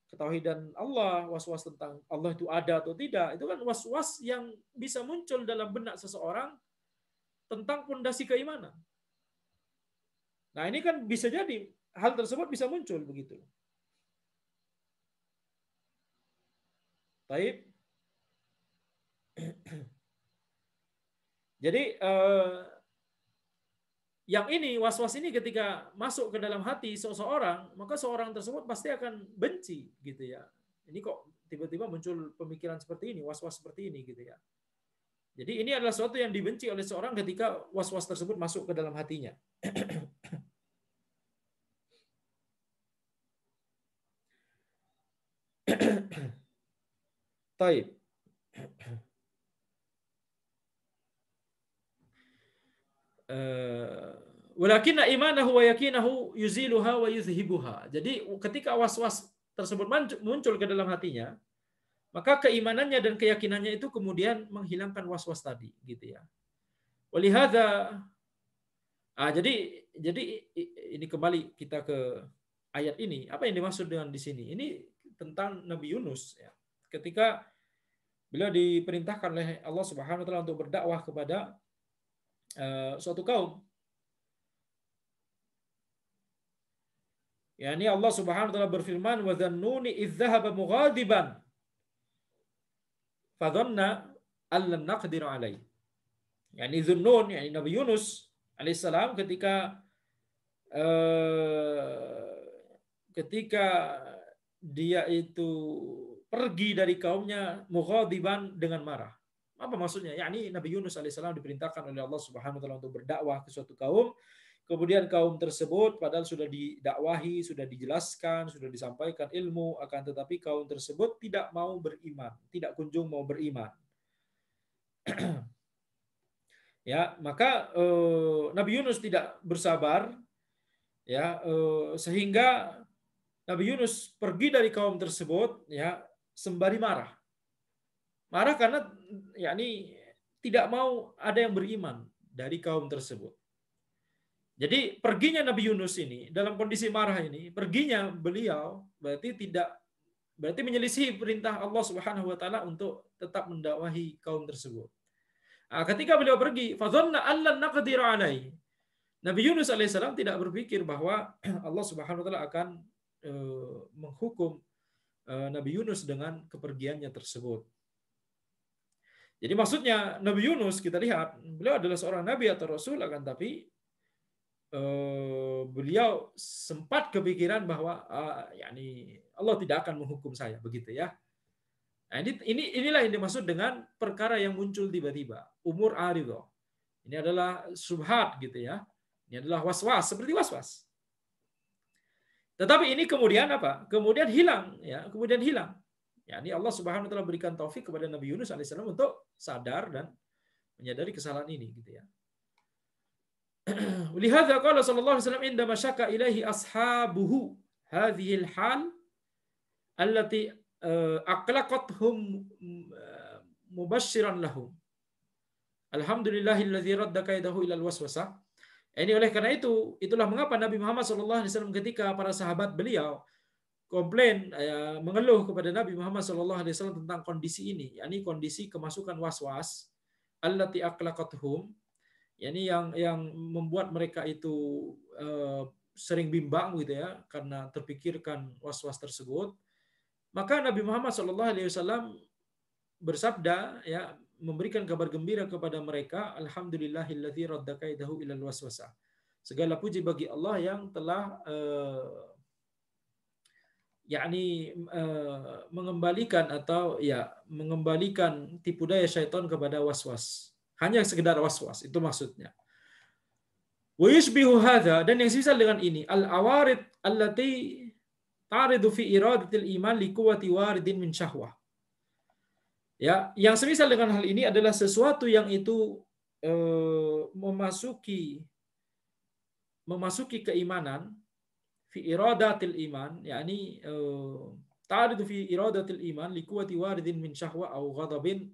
ketauhidan Allah, was-was tentang Allah itu ada atau tidak. Itu kan was-was yang bisa muncul dalam benak seseorang tentang pondasi keimanan. Nah, ini kan bisa jadi hal tersebut bisa muncul begitu. Baik. Jadi yang ini, was-was ini ketika masuk ke dalam hati seseorang, maka seorang tersebut pasti akan benci gitu ya. Ini kok tiba-tiba muncul pemikiran seperti ini, was-was seperti ini gitu ya. Jadi ini adalah sesuatu yang dibenci oleh seorang ketika was-was tersebut masuk ke dalam hatinya. Taib. Walakinna imanahu wa yakinahu yuziluha wa yuzhibuha. Jadi ketika was-was tersebut muncul ke dalam hatinya, maka keimanannya dan keyakinannya itu kemudian menghilangkan was-was tadi, gitu ya. Walihada, jadi ini kembali kita ke ayat ini. Apa yang dimaksud dengan di sini? Ini tentang Nabi Yunus ya. Ketika Beliau diperintahkan oleh Allah Subhanahu wa taala untuk berdakwah kepada suatu kaum. Ya, ini Allah Subhanahu wa taala berfirman, "Wa dzannuni idz dzahaba mughadiban fa dhanna allan naqdir alaihi." Yani Zunnun, yani Nabi Yunus alaihissalam eh, ketika dia itu pergi dari kaumnya mughadiban dengan marah. Apa maksudnya? Yakni Nabi Yunus alaihissalam diperintahkan oleh Allah Subhanahu wa taala untuk berdakwah ke suatu kaum. Kemudian kaum tersebut padahal sudah didakwahi, sudah dijelaskan, sudah disampaikan ilmu, akan tetapi kaum tersebut tidak mau beriman, tidak kunjung mau beriman. Ya, maka Nabi Yunus tidak bersabar, ya, sehingga Nabi Yunus pergi dari kaum tersebut, ya, sembari marah. Marah karena yakni tidak mau ada yang beriman dari kaum tersebut. Jadi perginya Nabi Yunus ini dalam kondisi marah ini, perginya beliau berarti menyelisihi perintah Allah Subhanahu wa taala untuk tetap mendakwahi kaum tersebut. Nah, ketika beliau pergi, fadzanna allan naqdir alaihi. Nabi Yunus alaihissalam tidak berpikir bahwa Allah Subhanahu wa taala akan menghukum Nabi Yunus dengan kepergiannya tersebut. Jadi maksudnya Nabi Yunus kita lihat beliau adalah seorang nabi atau rasul, akan tapi beliau sempat kepikiran bahwa yakni Allah tidak akan menghukum saya, begitu ya. Nah, inilah yang dimaksud dengan perkara yang muncul tiba-tiba, umur aridho. Ini adalah subhat gitu ya. Ini adalah was-was, seperti was-was. Tetapi ini kemudian apa? Kemudian hilang, ya, kemudian hilang. Ya, ini Allah Subhanahu wa taala berikan taufik kepada Nabi Yunus alaihissalam untuk sadar dan menyadari kesalahan ini gitu ya. Lihadza qala sallallahu alaihi wasallam indama syaka ilaihi ashabuhu hadhihi al-hal allati aqlaqathum mubasysyiran lahum. Alhamdulillahilladzi radda kaidahu ilal waswasah. Ini oleh karena itulah mengapa Nabi Muhammad SAW ketika para sahabat beliau komplain, mengeluh kepada Nabi Muhammad SAW tentang kondisi ini, yakni kondisi kemasukan waswas, allati aqlaqathum, yakni yang membuat mereka itu sering bimbang gitu ya, karena terpikirkan waswas tersebut. Maka Nabi Muhammad SAW bersabda, ya, memberikan kabar gembira kepada mereka, alhamdulillahilladzi radda kaidahu ilal waswasah. Segala puji bagi Allah yang telah yakni mengembalikan atau ya mengembalikan tipu daya syaitan kepada waswas. Hanya sekedar waswas, itu maksudnya. Wa yushbihu hadza, dan yang sisa dengan ini, al-awarid allati taridu fi iradatil iman li quwwati waridin min syahwah. Ya, yang semisal dengan hal ini adalah sesuatu yang itu memasuki keimanan fi iradatil iman, yakni ta'ridu fi iradatil iman li quwwati waridin min syahwa au ghadabin,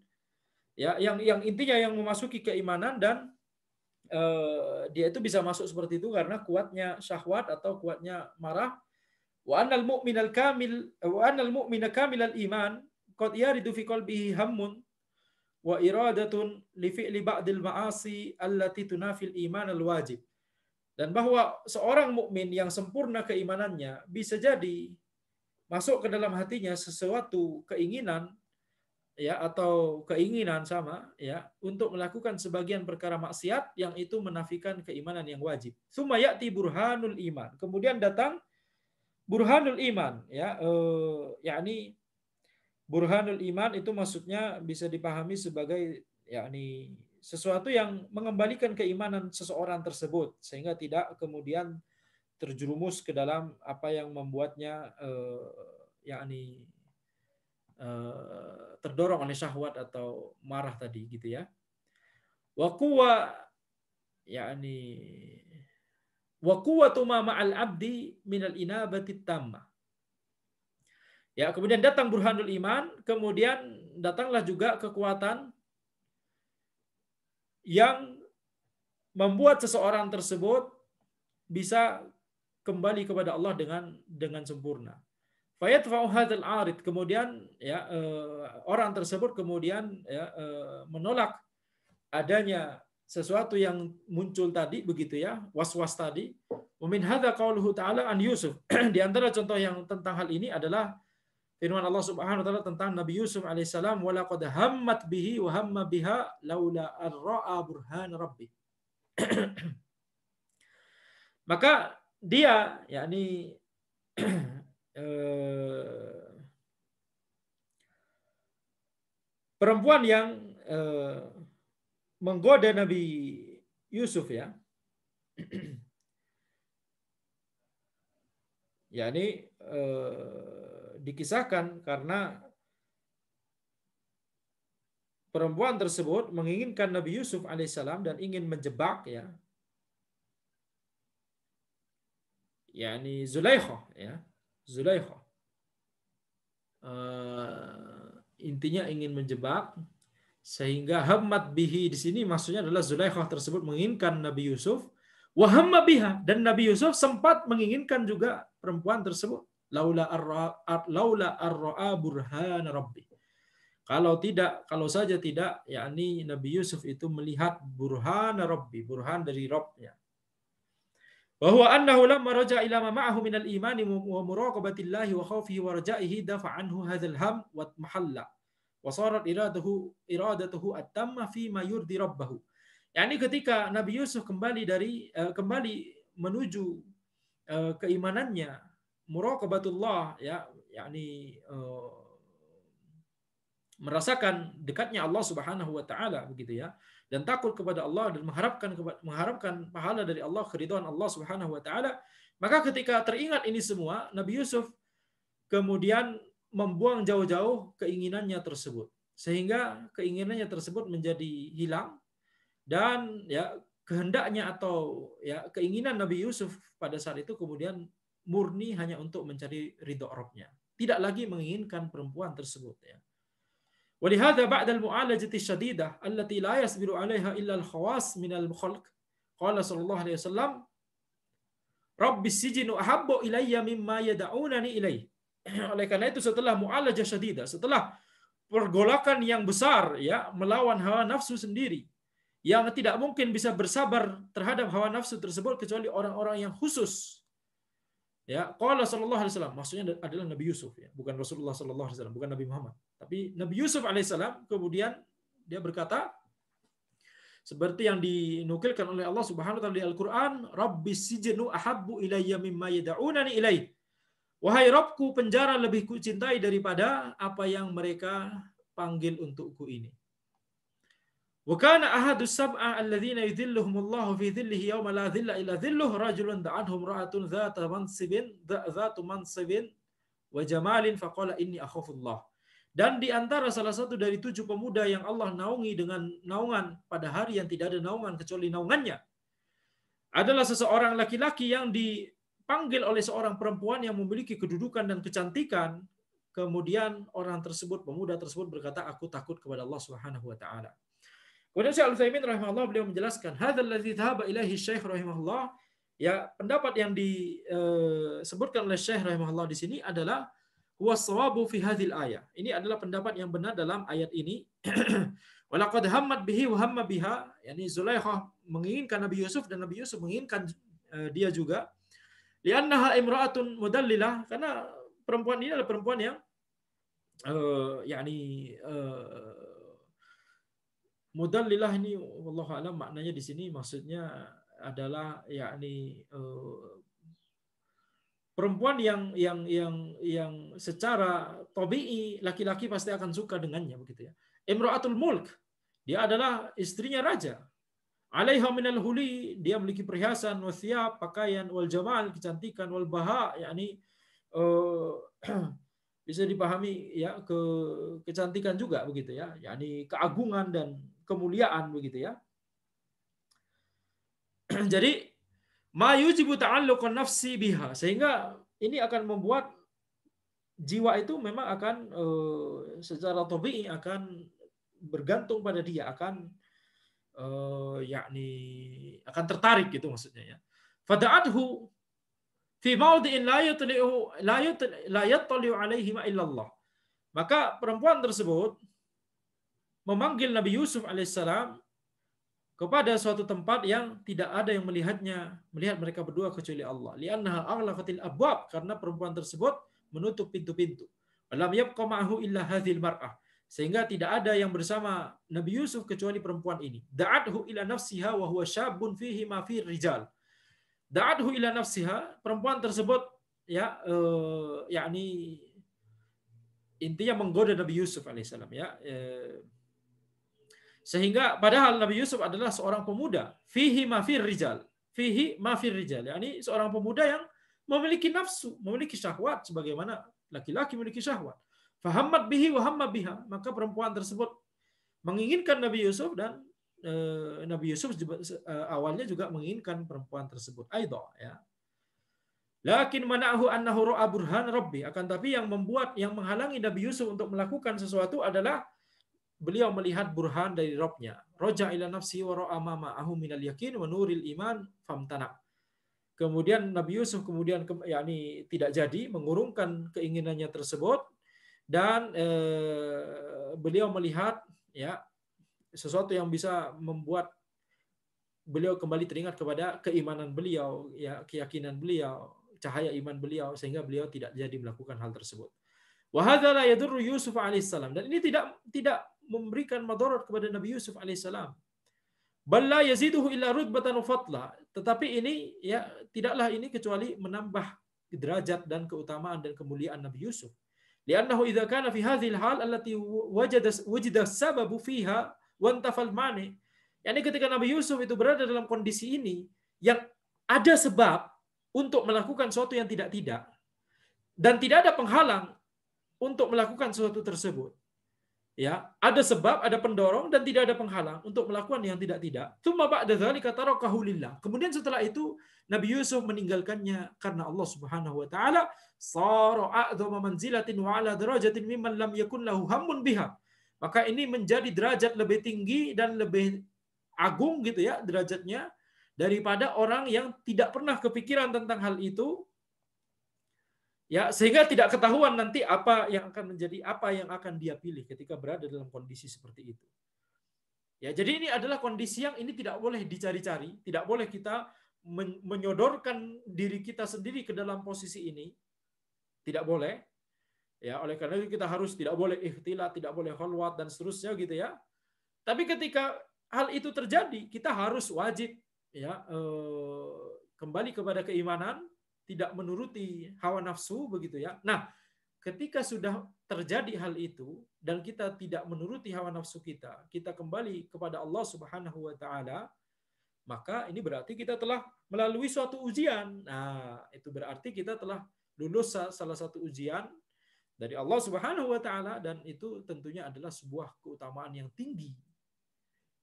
ya, yang intinya yang memasuki keimanan dan dia itu bisa masuk seperti itu karena kuatnya syahwat atau kuatnya marah. Wa annal mu'minal kamil wa annal mu'mina kamilal iman qad yaridu fi qalbihi hammun wa iradatun li fi'li ba'dil ma'asi allati tunafil iman al-wajib. Dan bahwa seorang mukmin yang sempurna keimanannya bisa jadi masuk ke dalam hatinya sesuatu keinginan, ya, atau keinginan sama, ya, untuk melakukan sebagian perkara maksiat yang itu menafikan keimanan yang wajib. Tsumma ya'ti burhanul iman. Kemudian datang burhanul iman, ya, yakni burhanul iman itu maksudnya bisa dipahami sebagai yakni sesuatu yang mengembalikan keimanan seseorang tersebut sehingga tidak kemudian terjerumus ke dalam apa yang membuatnya yakni terdorong oleh syahwat atau marah tadi gitu ya. Wa quwa yakni wa quwwatu ma ma'al abdi minal inabati tammah. Ya, kemudian datang burhanul iman, kemudian datanglah juga kekuatan yang membuat seseorang tersebut bisa kembali kepada Allah dengan sempurna. Fayadfa'u hadzal 'arid, kemudian ya orang tersebut kemudian ya menolak adanya sesuatu yang muncul tadi begitu ya, was-was tadi. Wa min hadza qauluhu ta'ala an Yusuf. Di antara contoh yang tentang hal ini adalah firman Allah Subhanahu wa taala tentang Nabi Yusuf alaihissalam, wa laqad hammat bihi wa hamma biha laula ar-ra'a burhan rabbi. Maka dia yakni perempuan yang menggoda Nabi Yusuf ya. yakni dikisahkan karena perempuan tersebut menginginkan Nabi Yusuf alaihissalam dan ingin menjebak ya. yakni Zulaikha ya. Zulaikha. Intinya ingin menjebak, sehingga hammat bihi di sini maksudnya adalah Zulaikha tersebut menginginkan Nabi Yusuf, wa hamma biha, dan Nabi Yusuf sempat menginginkan juga perempuan tersebut, laula ar-ra'a burhan rabbi. Kalau saja tidak yakni Nabi Yusuf itu melihat burhan rabbi, burhan dari Rabb-nya. Bahwa annahu lamma raja ila ma ma'ahu min al-iman wa muraqabatillahi wa khawfihi wa raja'ihi dafa anhu hadzal ham wa mahalla wa sarat iradatuhu at-tamma fi ma yurdi rabbahu. Yani ketika Nabi Yusuf kembali menuju keimanannya, muraqabatullah ya, yakni merasakan dekatnya Allah Subhanahu wa taala begitu ya, dan takut kepada Allah dan mengharapkan pahala dari Allah, keridhaan Allah Subhanahu wa taala. Maka ketika teringat ini semua, Nabi Yusuf kemudian membuang jauh-jauh keinginannya tersebut, sehingga keinginannya tersebut menjadi hilang, dan ya kehendaknya atau ya keinginan Nabi Yusuf pada saat itu kemudian murni hanya untuk mencari ridha Rabb-nya, tidak lagi menginginkan perempuan tersebut ya. ولهذا بعد المعالجة الشديدة التي لا يصبر عليها إلا الخواص من الخلق قال صلى الله عليه وسلم رب السجن أحب إلي مما يدعونني إليه. Oleh karena itu setelah mu'alajah syadidah, setelah pergolakan yang besar ya melawan hawa nafsu sendiri, yang tidak mungkin bisa bersabar terhadap hawa nafsu tersebut kecuali orang-orang yang khusus. Ya, qala sallallahu alaihi wasallam, maksudnya adalah Nabi Yusuf ya, bukan Rasulullah sallallahu alaihi wasallam, bukan Nabi Muhammad. Tapi Nabi Yusuf alaihissalam kemudian dia berkata seperti yang dinukilkan oleh Allah Subhanahu wa taala di Al-Qur'an, Rabbis sijnu ahabbu ilayya mimma yad'unani ilaih. Wahai Rabbku, penjara lebih kucintai daripada apa yang mereka panggil untukku ini. Wa kana ahadus sab'a alladhina yudhilluhumullahu fi dhillihi yawma la dhilla illa dhilluh rajulun da'anhum ra'atun dhatu mansibin wa jamalin faqala inni akhafullah. Dan di antara salah satu dari 7 pemuda yang Allah naungi dengan naungan pada hari yang tidak ada naungan kecuali naungannya, adalah seseorang laki-laki yang dipanggil oleh seorang perempuan yang memiliki kedudukan dan kecantikan. Kemudian orang tersebut, pemuda tersebut berkata, aku takut kepada Allah Subhanahu wa taala. Kemudian Syekh Al-Utsaimin rahimahullah beliau menjelaskan, hadzal ladzi dhahaba ilaihi Syekh rahimahullah, ya pendapat yang disebutkan oleh Syekh rahimahullah di sini adalah huwa shawabu fi hadhil ayah. Ini adalah pendapat yang benar dalam ayat ini. Walaqad hammat bihi wa hamma biha, yakni Zulaikha menginginkan Nabi Yusuf dan Nabi Yusuf menginginkan dia juga. Li'annaha imra'atun mudallilah, karena perempuan ini adalah perempuan yang yakni mudallilah ini wallahu alam maknanya di sini maksudnya adalah yakni perempuan yang secara tabii laki-laki pasti akan suka dengannya begitu ya. Imra'atul mulk, dia adalah istrinya raja. Alaiha minal huli, dia memiliki perhiasan, wathiyab, pakaian, wal jamal, kecantikan, wal baha, yakni bisa dipahami ya kecantikan juga begitu ya, yakni keagungan dan kemuliaan begitu ya. Jadi ma yujibu ta'alluqan nafsi biha, sehingga ini akan membuat jiwa itu memang akan secara tabii akan bergantung pada dia, akan yakni akan tertarik gitu maksudnya ya. Fada'athu fi mawdi'in la yattali'u alaihi ma illallah. Maka perempuan tersebut memanggil Nabi Yusuf alaihissalam kepada suatu tempat yang tidak ada yang melihat mereka berdua kecuali Allah. Li'annaha aghlaqatil abwab, karena perempuan tersebut menutup pintu-pintu. Lam yabqa ma'ahu illa hadhil mar'ah, sehingga tidak ada yang bersama Nabi Yusuf kecuali perempuan ini. Da'athu ila nafsiha wa huwa syabun fihi ma fi rijal. Da'athu ila nafsiha, perempuan tersebut ya yakni intinya menggoda Nabi Yusuf alaihissalam ya. Sehingga padahal Nabi Yusuf adalah seorang pemuda, fihi ma fi rijal. Fihi ma fi rijal, yakni seorang pemuda yang memiliki nafsu, memiliki syahwat sebagaimana laki-laki memiliki syahwat. Fahammat bihi wa hamma biha, maka perempuan tersebut menginginkan Nabi Yusuf dan Nabi Yusuf awalnya juga menginginkan perempuan tersebut aidha ya. Lakin mana'ahu annahu ra'a burhan rabbi, akan tapi yang menghalangi Nabi Yusuf untuk melakukan sesuatu adalah beliau melihat burhan dari Rabb-nya. Raja ila nafsi wa ra'a ma ma'ahu minal yakin wa nuril iman famtana. Kemudian Nabi Yusuf yakni tidak jadi mengurungkan keinginannya tersebut, dan beliau melihat ya sesuatu yang bisa membuat beliau kembali teringat kepada keimanan beliau, ya keyakinan beliau, cahaya iman beliau, sehingga beliau tidak jadi melakukan hal tersebut. Wa hadza la yadurru Yusuf alaihissalam, dan ini tidak memberikan madarat kepada Nabi Yusuf alaihissalam. Bal la yaziduhu illa rutbatan wa fadla, tetapi ini ya tidaklah ini kecuali menambah derajat dan keutamaan dan kemuliaan Nabi Yusuf. Li'annahu idza kana fi hadhil hal allati wujida sababu fiha wa intafal mani, yakni ketika Nabi Yusuf itu berada dalam kondisi ini yang ada sebab untuk melakukan sesuatu yang tidak dan tidak ada penghalang untuk melakukan sesuatu tersebut. Ya, ada sebab, ada pendorong dan tidak ada penghalang untuk melakukan yang tidak. Tsumma ba'da dzalika tarakahu lillah. Kemudian setelah itu Nabi Yusuf meninggalkannya karena Allah Subhanahu wa taala. Sara a'dhama manzilatin wa 'ala darajatin mimman lam yakun lahu hammun biha. Maka ini menjadi derajat lebih tinggi dan lebih agung gitu ya derajatnya daripada orang yang tidak pernah kepikiran tentang hal itu. Ya, sehingga tidak ketahuan nanti apa yang akan dia pilih ketika berada dalam kondisi seperti itu. Ya, jadi ini adalah kondisi yang ini tidak boleh dicari-cari, tidak boleh kita menyodorkan diri kita sendiri ke dalam posisi ini. Tidak boleh. Ya, oleh karena itu kita harus tidak boleh ikhtilat, tidak boleh khalwat dan seterusnya gitu ya. Tapi ketika hal itu terjadi, kita harus wajib ya kembali kepada keimanan, tidak menuruti hawa nafsu begitu ya. Nah, ketika sudah terjadi hal itu dan kita tidak menuruti hawa nafsu kita kembali kepada Allah Subhanahu wa taala, maka ini berarti kita telah melalui suatu ujian. Nah, itu berarti kita telah lulus salah satu ujian dari Allah Subhanahu wa taala, dan itu tentunya adalah sebuah keutamaan yang tinggi.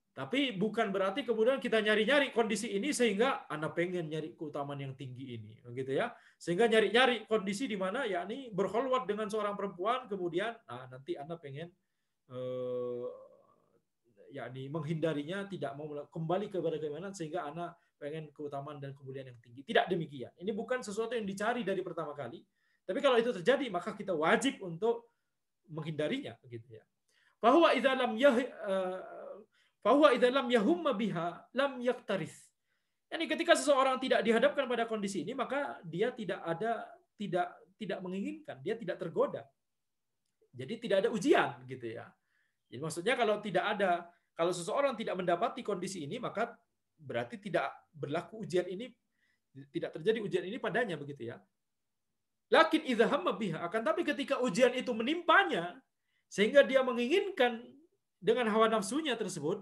Tapi bukan berarti kemudian kita nyari-nyari kondisi ini sehingga Anda pengen nyari keutamaan yang tinggi ini, gitu ya. Sehingga nyari-nyari kondisi di mana yakni berkholwat dengan seorang perempuan, kemudian nanti Anda pengen yakni menghindarinya, tidak mau kembali kepada keimanan sehingga Anda pengen keutamaan dan kemuliaan yang tinggi. Tidak demikian. Ini bukan sesuatu yang dicari dari pertama kali. Tapi kalau itu terjadi, maka kita wajib untuk menghindarinya, begitu ya. Bahwa idza lam yahumma biha lam yaktarith. Yani ketika seseorang tidak dihadapkan pada kondisi ini, maka dia tidak menginginkan, dia tidak tergoda. Jadi tidak ada ujian gitu ya. Jadi maksudnya kalau seseorang tidak mendapati kondisi ini, maka berarti tidak berlaku ujian ini, tidak terjadi ujian ini padanya begitu ya. Lakin idza hamma biha, akan tapi ketika ujian itu menimpanya sehingga dia menginginkan dengan hawa nafsunya tersebut,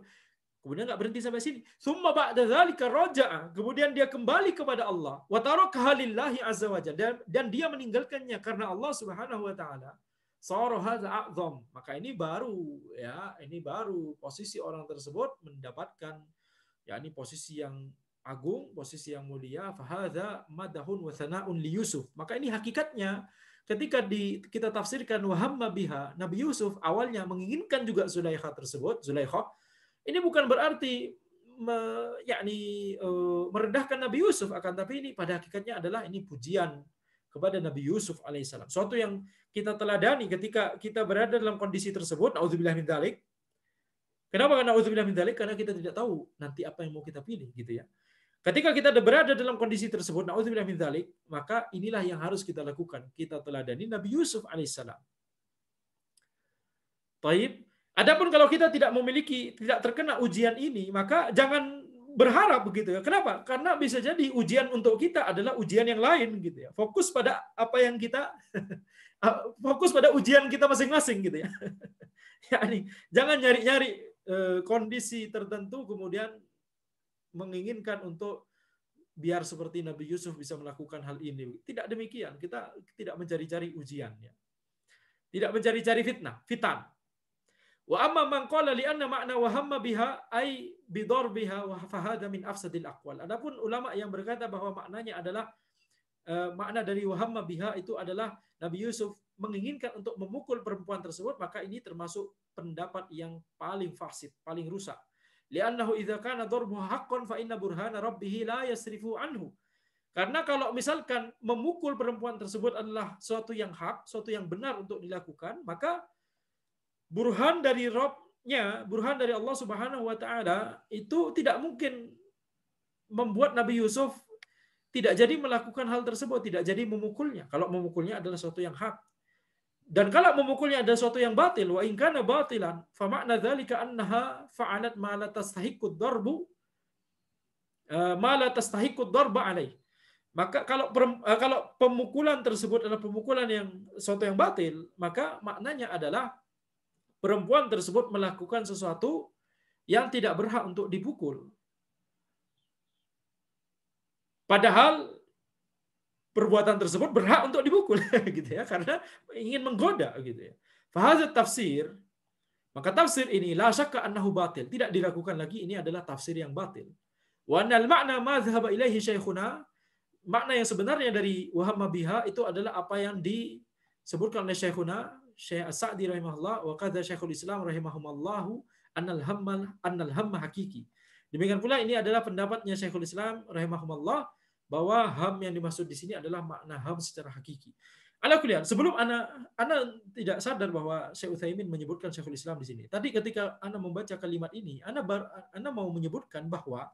kemudian nggak berhenti sampai sini. Tsumma ba'da dzalika raja'a, kemudian dia kembali kepada Allah, wa tarakaha lillahi azza wajalla, dan dia meninggalkannya karena Allah Subhanahu wa taala. Sara hadza a'zam, maka ini baru posisi orang tersebut mendapatkan yakni posisi yang agung, posisi yang mulia. Fahadza madahun wa thana'un li Yusuf. Maka ini hakikatnya ketika kita tafsirkan wahamma biha, Nabi Yusuf awalnya menginginkan juga Zulaikha tersebut. Zulaikha ini bukan berarti merendahkan Nabi Yusuf, akan tapi ini pada hakikatnya adalah ini pujian kepada Nabi Yusuf alaihissalam. Suatu yang kita teladani ketika kita berada dalam kondisi tersebut. Nauzubillah min dzalik. Kenapa? Karena nauzubillah min dzalik, karena kita tidak tahu nanti apa yang mau kita pilih, gitu ya. Ketika kita berada dalam kondisi tersebut, nauzubillah min dzalik, maka inilah yang harus kita lakukan. Kita teladani Nabi Yusuf alaihissalam. Taib. Adapun kalau kita tidak terkena ujian ini, maka jangan berharap begitu ya. Kenapa? Karena bisa jadi ujian untuk kita adalah ujian yang lain gitu ya. Fokus pada apa yang kita fokus pada ujian kita masing-masing gitu ya. Yani, jangan nyari-nyari kondisi tertentu kemudian menginginkan untuk biar seperti Nabi Yusuf bisa melakukan hal ini. Tidak demikian. Kita tidak mencari-cari ujian ya. Tidak mencari-cari fitan. Wa amma man qala li anna ma'na wa hamma biha ay bidarbiha wa fahada min afsadil aqwal. Adapun ulama yang berkata bahwa maknanya adalah makna dari wa hamma biha itu adalah Nabi Yusuf menginginkan untuk memukul perempuan tersebut, maka ini termasuk pendapat yang paling fasid, paling rusak. Li'annahu idza kana darbuha haqqan fa inna burhana rabbih la yasrifu anhu. Karena kalau misalkan memukul perempuan tersebut adalah suatu yang hak, suatu yang benar untuk dilakukan, maka burhan dari Rabb-nya, burhan dari Allah Subhanahu wa taala itu tidak mungkin membuat Nabi Yusuf tidak jadi melakukan hal tersebut, tidak jadi memukulnya. Kalau memukulnya adalah suatu yang hak. Dan kalau memukulnya adalah suatu yang batil, wa in kana batilan, fa ma'na dzalika annaha fa'alat ma la tastahiqqu ad-darbu ma la tastahiqqu ad-darba alaih. Maka kalau pemukulan tersebut adalah pemukulan yang suatu yang batil, maka maknanya adalah perempuan tersebut melakukan sesuatu yang tidak berhak untuk dipukul. Padahal perbuatan tersebut berhak untuk dipukul gitu ya, karena ingin menggoda gitu ya. Fahadzat tafsir, maka tafsir ini la syakka annahu batil, tidak dilakukan lagi, ini adalah tafsir yang batil. Wa annal ma'na ma dhahaba ilaihi syekhuna, makna yang sebenarnya dari wa hamma biha itu adalah apa yang disebutkan oleh syekhuna Syekh As-Sa'di rahimahullah wa qadza Syekhul Islam rahimahumallahu annal hamma hakiki. Demikian pula ini adalah pendapatnya Syekhul Islam rahimahumullah bahwa ham yang dimaksud di sini adalah makna ham secara hakiki. Ala kulli hal, sebelum ana tidak sadar bahwa Syekh Utsaimin menyebutkan Syekhul Islam di sini. Tadi ketika ana membaca kalimat ini, ana mau menyebutkan bahwa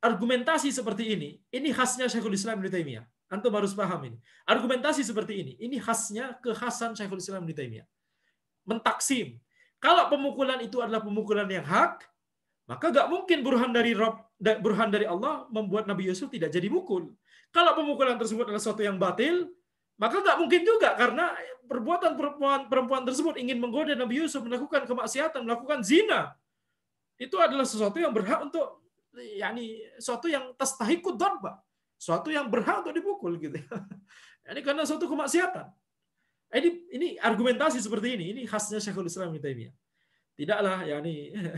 argumentasi seperti ini khasnya Syekhul Islam Ibnu Taimiyah. Antum harus paham ini. Argumentasi seperti ini khasan Syekhul Islam Ibnu Taimiyah. Mentaksim. Kalau pemukulan itu adalah pemukulan yang hak, maka gak mungkin burhan dari Allah membuat Nabi Yusuf tidak jadi mukul. Kalau pemukulan tersebut adalah sesuatu yang batil, maka gak mungkin juga, karena perbuatan perempuan tersebut ingin menggoda Nabi Yusuf, melakukan kemaksiatan, melakukan zina. Itu adalah sesuatu yang berhak untuk, sesuatu yang tastahiqud darba. Suatu yang berhak untuk dipukul gitu. Ini karena suatu kemaksiatan. Ini argumentasi seperti ini khasnya Syekhul Islam Ibnu Taimiyah. Tidaklah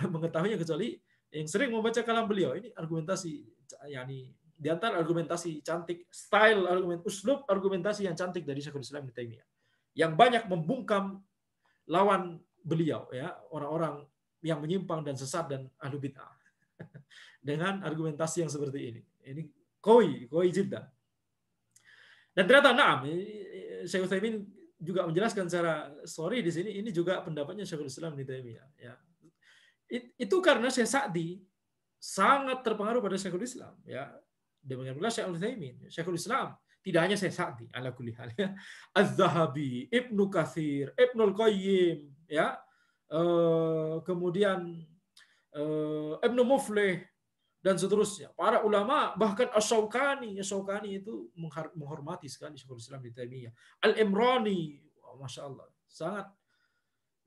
mengetahuinya kecuali yang sering membaca kalam beliau. Ini argumentasi di antara argumentasi cantik, style uslub argumentasi yang cantik dari Syekhul Islam Ibnu Taimiyah. Yang banyak membungkam lawan beliau ya, orang-orang yang menyimpang dan sesat dan ahlu bid'ah. Dengan argumentasi yang seperti ini. Ini koi jiddan. Dan ternyata Syekh Utsaimin juga menjelaskan secara story di sini, ini juga pendapatnya Syekhul Islam Ibnu Taimiyah ya. Itu karena Syekh Sa'di sangat terpengaruh pada Syekhul Islam ya. Demikian pula Syekh Utsaimin, Syekhul Islam, tidak hanya Syekh Sa'di ala kulli hal ya. Az-Zahabi, Ibnu Katsir, Ibnul Qayyim ya. Kemudian Ibnu Muflih dan seterusnya. Para ulama, bahkan Asy-Syaukani itu menghormati sekali Syekhul Islam Ibnu Taimiyah. Al-Imrani, Masya Allah, sangat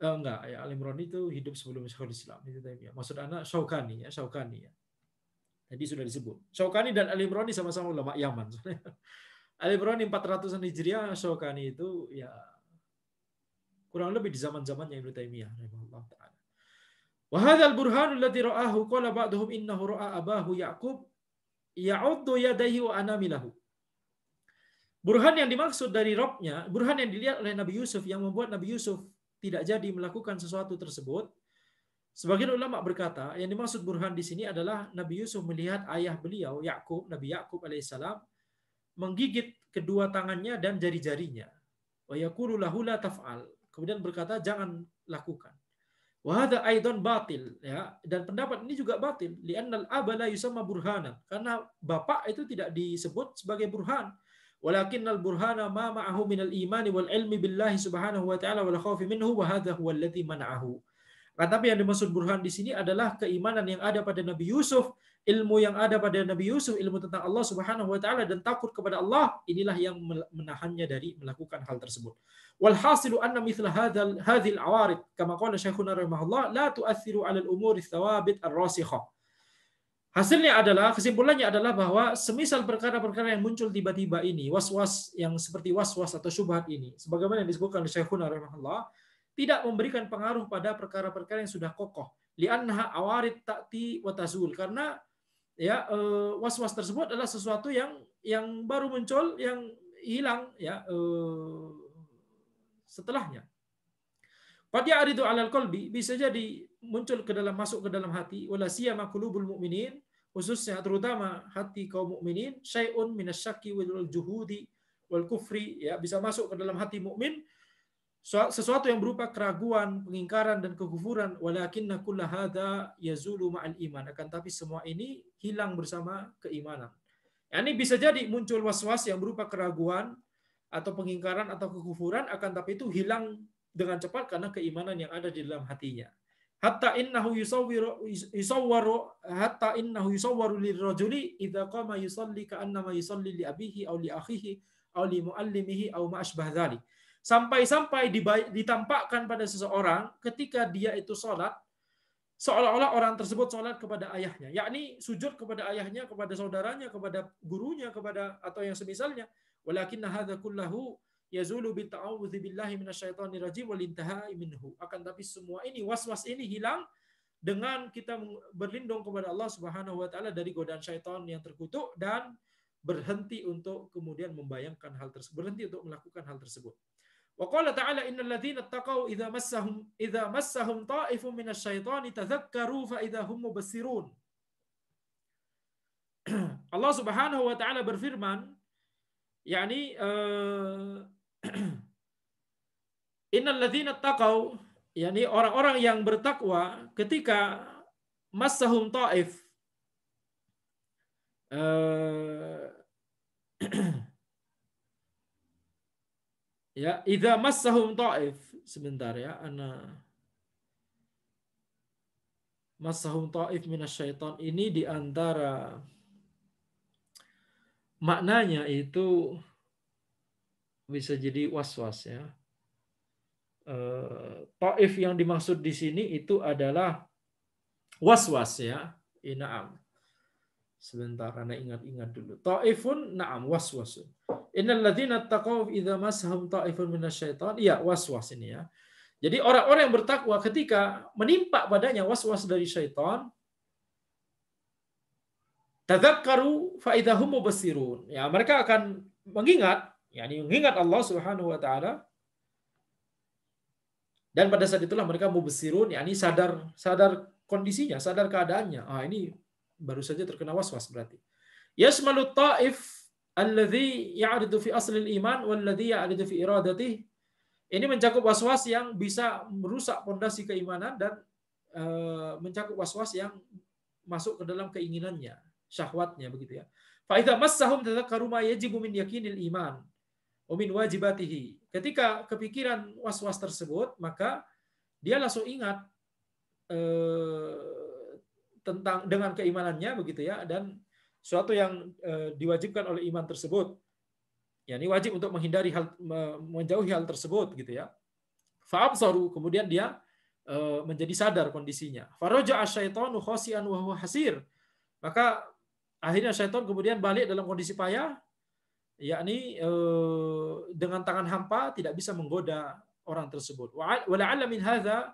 Al-Imrani itu hidup sebelum Syekhul Islam Ibnu Taimiyah. Maksud anak Syaukani ya. Tadi sudah disebut. Syaukani dan Al-Imrani sama-sama ulama Yaman. Al-Imrani 400-an Hijriah, Syaukani itu ya kurang lebih di zaman-zamannya Ibnu Taimiyah rahimahullah taala. Wa hadzal burhanul ladzi ra'ahu qala ba'dhum innahu ra'a abahu Ya'qub ya'uddu yadayhi wa anamilahu. Burhan yang dimaksud dari Rabb-nya, burhan yang dilihat oleh Nabi Yusuf yang membuat Nabi Yusuf tidak jadi melakukan sesuatu tersebut Sebagian ulama berkata, yang dimaksud burhan di sini adalah Nabi Yusuf melihat ayah beliau, Yakub, Nabi Yakub alaihissalam, menggigit kedua tangannya dan jari-jarinya. Wa yaqulu lahu la taf'al. Kemudian berkata, jangan lakukan. Wa hadza aidan batil, ya, dan pendapat ini juga batil, li'annal aba la yusamma burhana, karena bapak itu tidak disebut sebagai burhan. Walakinnal burhana ma ma'ahu minal imani wal ilmi billahi subhanahu wa ta'ala wal khaufi minhu wa hadza huwa alladhi mana'ahu. Tapi yang dimaksud burhan di sini adalah keimanan yang ada pada Nabi Yusuf, ilmu yang ada pada Nabi Yusuf, ilmu tentang Allah Subhanahu wa taala dan takut kepada Allah, inilah yang menahannya dari melakukan hal tersebut. Walhasilu anna mithla hadhil awarid kama qala Syekhuna rahimahullah la tu'athiru 'ala al-umuri thawabit ar-rasikhah. Hasilnya adalah, kesimpulannya adalah bahwa semisal perkara-perkara yang muncul tiba-tiba ini, was-was yang seperti was-was atau syubhat ini, sebagaimana yang disebutkan oleh Syekhuna rahimahullah, tidak memberikan pengaruh pada perkara-perkara yang sudah kokoh. Li'annaha awarid ta'ti wa tazul, karena ya was-was tersebut adalah sesuatu yang baru muncul, yang hilang ya setelahnya. Qad ya'ridu 'alal qalbi, bisa jadi muncul masuk ke dalam hati, wala siyama qulubul mu'minin, khususnya terutama hati kaum mukminin, syai'un minasyakki wal juhudi wal kufri, ya, bisa masuk ke dalam hati mukmin sesuatu yang berupa keraguan, pengingkaran dan kekufuran, walakinna kulla hadza yazulu ma'al iman, akan tapi semua ini hilang bersama keimanan. Ini bisa jadi muncul was-was yang berupa keraguan atau pengingkaran atau kekufuran, akan tapi itu hilang dengan cepat karena keimanan yang ada di dalam hatinya. Hatta innahu yusawwaru lirrajuli idza qama yusalli ka'annama yusalli li abihi aw li akhihi aw li muallimihi aw ma asbah dzalik. Sampai-sampai ditampakkan pada seseorang ketika dia itu sholat, seolah-olah orang tersebut sholat kepada ayahnya, yakni sujud kepada ayahnya, kepada saudaranya, kepada gurunya, kepada atau yang semisalnya. Walakinna hadza kullahu yazulu bi ta'awudzi billahi minasyaitonir rajim wal intihai minhu. Akan tapi semua ini, was-was ini hilang dengan kita berlindung kepada Allah Subhanahu wa taala dari godaan syaitan yang terkutuk dan berhenti untuk kemudian membayangkan hal tersebut, berhenti untuk melakukan hal tersebut. Wa qala ta'ala innal ladzina taqaw idza massahum ta'ifun minasyaitani tadzakkaru fa idza hum mubsirun. Allah Subhanahu wa taala berfirman, yakni innal ladzina taqaw, yakni orang-orang yang bertakwa ketika massahum ta'if ya, idza massahum ta'if, sebentar ya, massahum ta'if minasyaiton ini di antara maknanya itu bisa jadi was-was ya. Ta'if yang dimaksud di sini itu adalah was-was ya. Na'am. Sebentar, Anda ingat-ingat dulu. Ta'ifun, na'am, was-was. Innal ladzina taqaw idza massahum ta'ifun minasyaiton. Iya, was-was ini ya. Jadi orang-orang yang bertakwa ketika menimpa padanya was-was dari syaitan, tadzakkaru fa idza hum mubsirun. Ya, mereka akan mengingat, yakni mengingat Allah Subhanahu wa taala. Dan pada saat itulah mereka mubsirun, yakni sadar kondisinya, sadar keadaannya. Ini baru saja terkena was-was berarti. Yasmalu ta'if alladhi ya'ridu fi asli al-iman walladhi ya'ridu fi iradatihi. Ini mencakup was-was yang bisa merusak pondasi keimanan dan mencakup was-was yang masuk ke dalam keinginannya, syahwatnya begitu ya. Fa idza massahum tadzakkaru ma yajibu min yakinil iman wa min wajibatihi. Ketika kepikiran was-was tersebut, maka dia langsung ingat tentang dengan keimanannya begitu ya, dan suatu yang diwajibkan oleh iman tersebut. Ya, ini wajib untuk menjauhi hal tersebut gitu ya. Fa'absaru, kemudian dia menjadi sadar kondisinya. Faraja'a syaitanu khasi'an wa huwa hasir. Maka akhirnya syaitan kemudian balik dalam kondisi payah, yakni dengan tangan hampa tidak bisa menggoda orang tersebut. Wa la'alla min hadza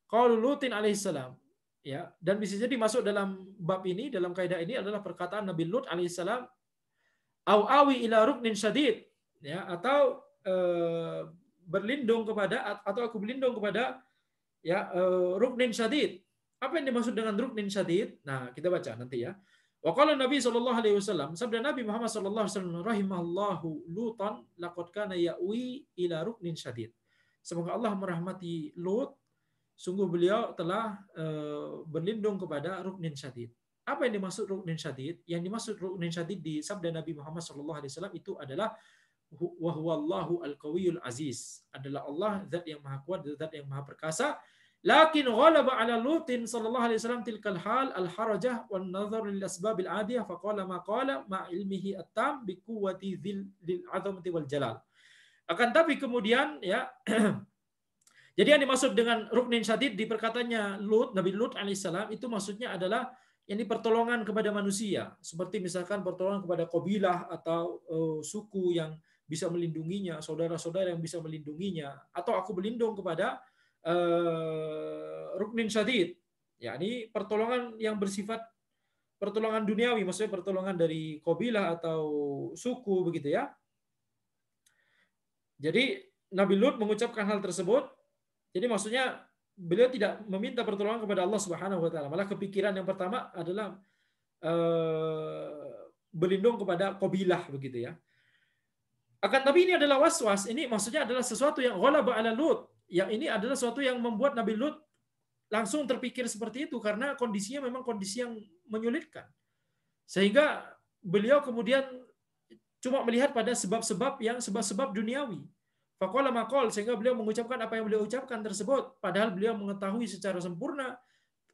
qaulu Lutin alaihissalam. Ya, dan bisa jadi masuk dalam bab ini, dalam kaidah ini adalah perkataan Nabi Lut alaihissalam, au awi ila ruknin syadid, ya, atau berlindung kepada, atau aku berlindung kepada ya ruknin syadid, Apa yang dimaksud dengan ruknin syadid? Nah, kita baca nanti ya. Wa qala Nabi sallallahu alaihi wasallam, sabda Nabi Muhammad sallallahu alaihi wasallam, rahimallahu Lutan laqad kana ya'wi ila ruknin syadid. Semoga Allah merahmati Lut, sungguh beliau telah berlindung kepada ruknin syadid. Apa yang dimaksud ruknin syadid? Yang dimaksud ruknin syadid di sabda Nabi Muhammad sallallahu alaihi wasallam itu adalah wa huwallahu al-qawiyul aziz. Adalah Allah zat yang maha kuat, zat yang maha perkasa. Lakin ghalaba ala Lutin sallallahu alaihi wasallam tilkal hal al-harajah wan nazar lil asbab al-adiyah faqala ma qala ma ilmihi at-tam bi quwwati dhil azamati wal jalal. Akan tapi kemudian ya jadi yang dimaksud dengan ruknin syadid di perkataannya Lut, Nabi Lut alaihissalam itu maksudnya adalah ini pertolongan kepada manusia, seperti misalkan pertolongan kepada kabilah atau suku yang bisa melindunginya, saudara-saudara yang bisa melindunginya, atau aku berlindung kepada ruknin syadid, yakni pertolongan yang bersifat pertolongan duniawi, maksudnya pertolongan dari kabilah atau suku begitu ya. Jadi Nabi Lut mengucapkan hal tersebut, jadi maksudnya beliau tidak meminta pertolongan kepada Allah Subhanahu wa taala, malah kepikiran yang pertama adalah berlindung kepada kabilah begitu ya. Akan tapi ini adalah waswas, ini maksudnya adalah sesuatu yang ghalaba ala Lut. Yang ini adalah sesuatu yang membuat Nabi Lut langsung terpikir seperti itu karena kondisinya memang kondisi yang menyulitkan. Sehingga beliau kemudian cuma melihat pada sebab-sebab yang sebab-sebab duniawi. Faqala maqal, sehingga beliau mengucapkan apa yang beliau ucapkan tersebut padahal beliau mengetahui secara sempurna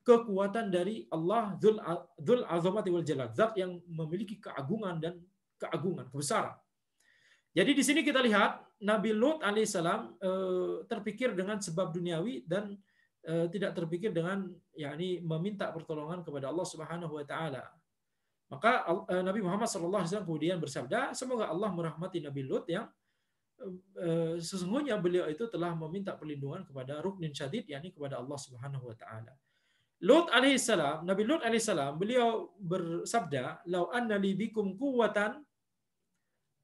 kekuatan dari Allah Dzul Azamati wal Jalal, zat yang memiliki keagungan dan keagungan, kebesaran. Jadi di sini kita lihat Nabi Lut alaihissalam terpikir dengan sebab duniawi dan tidak terpikir dengan yakni meminta pertolongan kepada Allah Subhanahu wa taala. Maka Nabi Muhammad sallallahu alaihi wasallam kemudian bersabda, semoga Allah merahmati Nabi Lut yang sesungguhnya beliau itu telah meminta perlindungan kepada ruknin syadid, yakni kepada Allah Subhanahu wa taala. Lut alaihissalam, Nabi Lut alaihissalam, beliau bersabda, "Lau anna li bikum quwwatan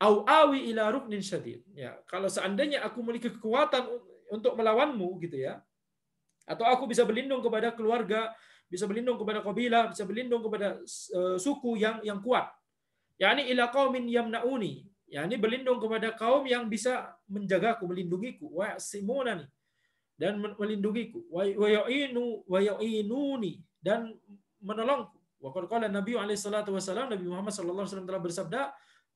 au awi ila ruknin syadid." Ya, kalau seandainya aku memiliki kekuatan untuk melawanmu gitu ya, atau aku bisa berlindung kepada keluarga, bisa berlindung kepada kabilah, bisa berlindung kepada suku yang kuat. Yani ila qaumin yamnauni, yakni berlindung kepada kaum yang bisa menjagaku, melindungiku, wa simunani, dan melindungiku, wa yu'inuni, dan menolongku. Wa qala Nabi alaihi salatu wasallam, Nabi Muhammad sallallahu alaihi wasallam telah bersabda,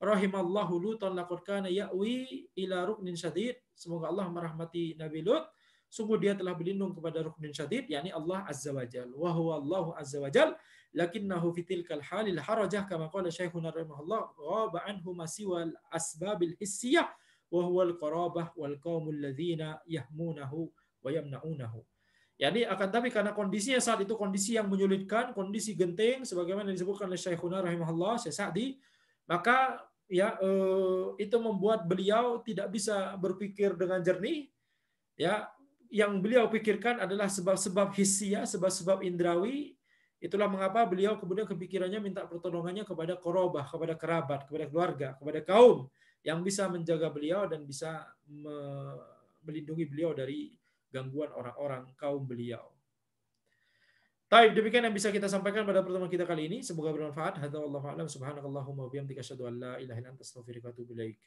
rahimallahu Lutan laqad kana ya'wi ila ruknin syadid. Semoga Allah merahmati Nabi Lut, sungguh dia telah berlindung kepada ruknin syadid, yakni Allah azza wajal. Wa huwa Allahu azza wajal lakinnahu fi tilkal halil harajah kama qala syekhuna rahimahullah ghaba anhu ma siwal asbabil hissiyah wa huwa al-qarabah wal qaumul ladzina yahmunahu wa yamna'unahu. Yani akan tapi karena kondisinya saat itu kondisi yang menyulitkan, kondisi genting sebagaimana disebutkan oleh syekhuna rahimahullah Syekh Sa'di, maka ya itu membuat beliau tidak bisa berpikir dengan jernih. Ya, yang beliau pikirkan adalah sebab-sebab hissiyah, sebab-sebab indrawi. Itulah mengapa beliau kemudian kepikirannya minta pertolongannya kepada qorobah, kepada kerabat, kepada keluarga, kepada kaum yang bisa menjaga beliau dan bisa melindungi beliau dari gangguan orang-orang kaum beliau. Baik, demikian yang bisa kita sampaikan pada pertemuan kita kali ini. Semoga bermanfaat. Hadza wallahu a'lam. Subhanakallahumma wa bihamdika asyhadu an la ilaha illa anta astaghfiruka wa atubu ilaik.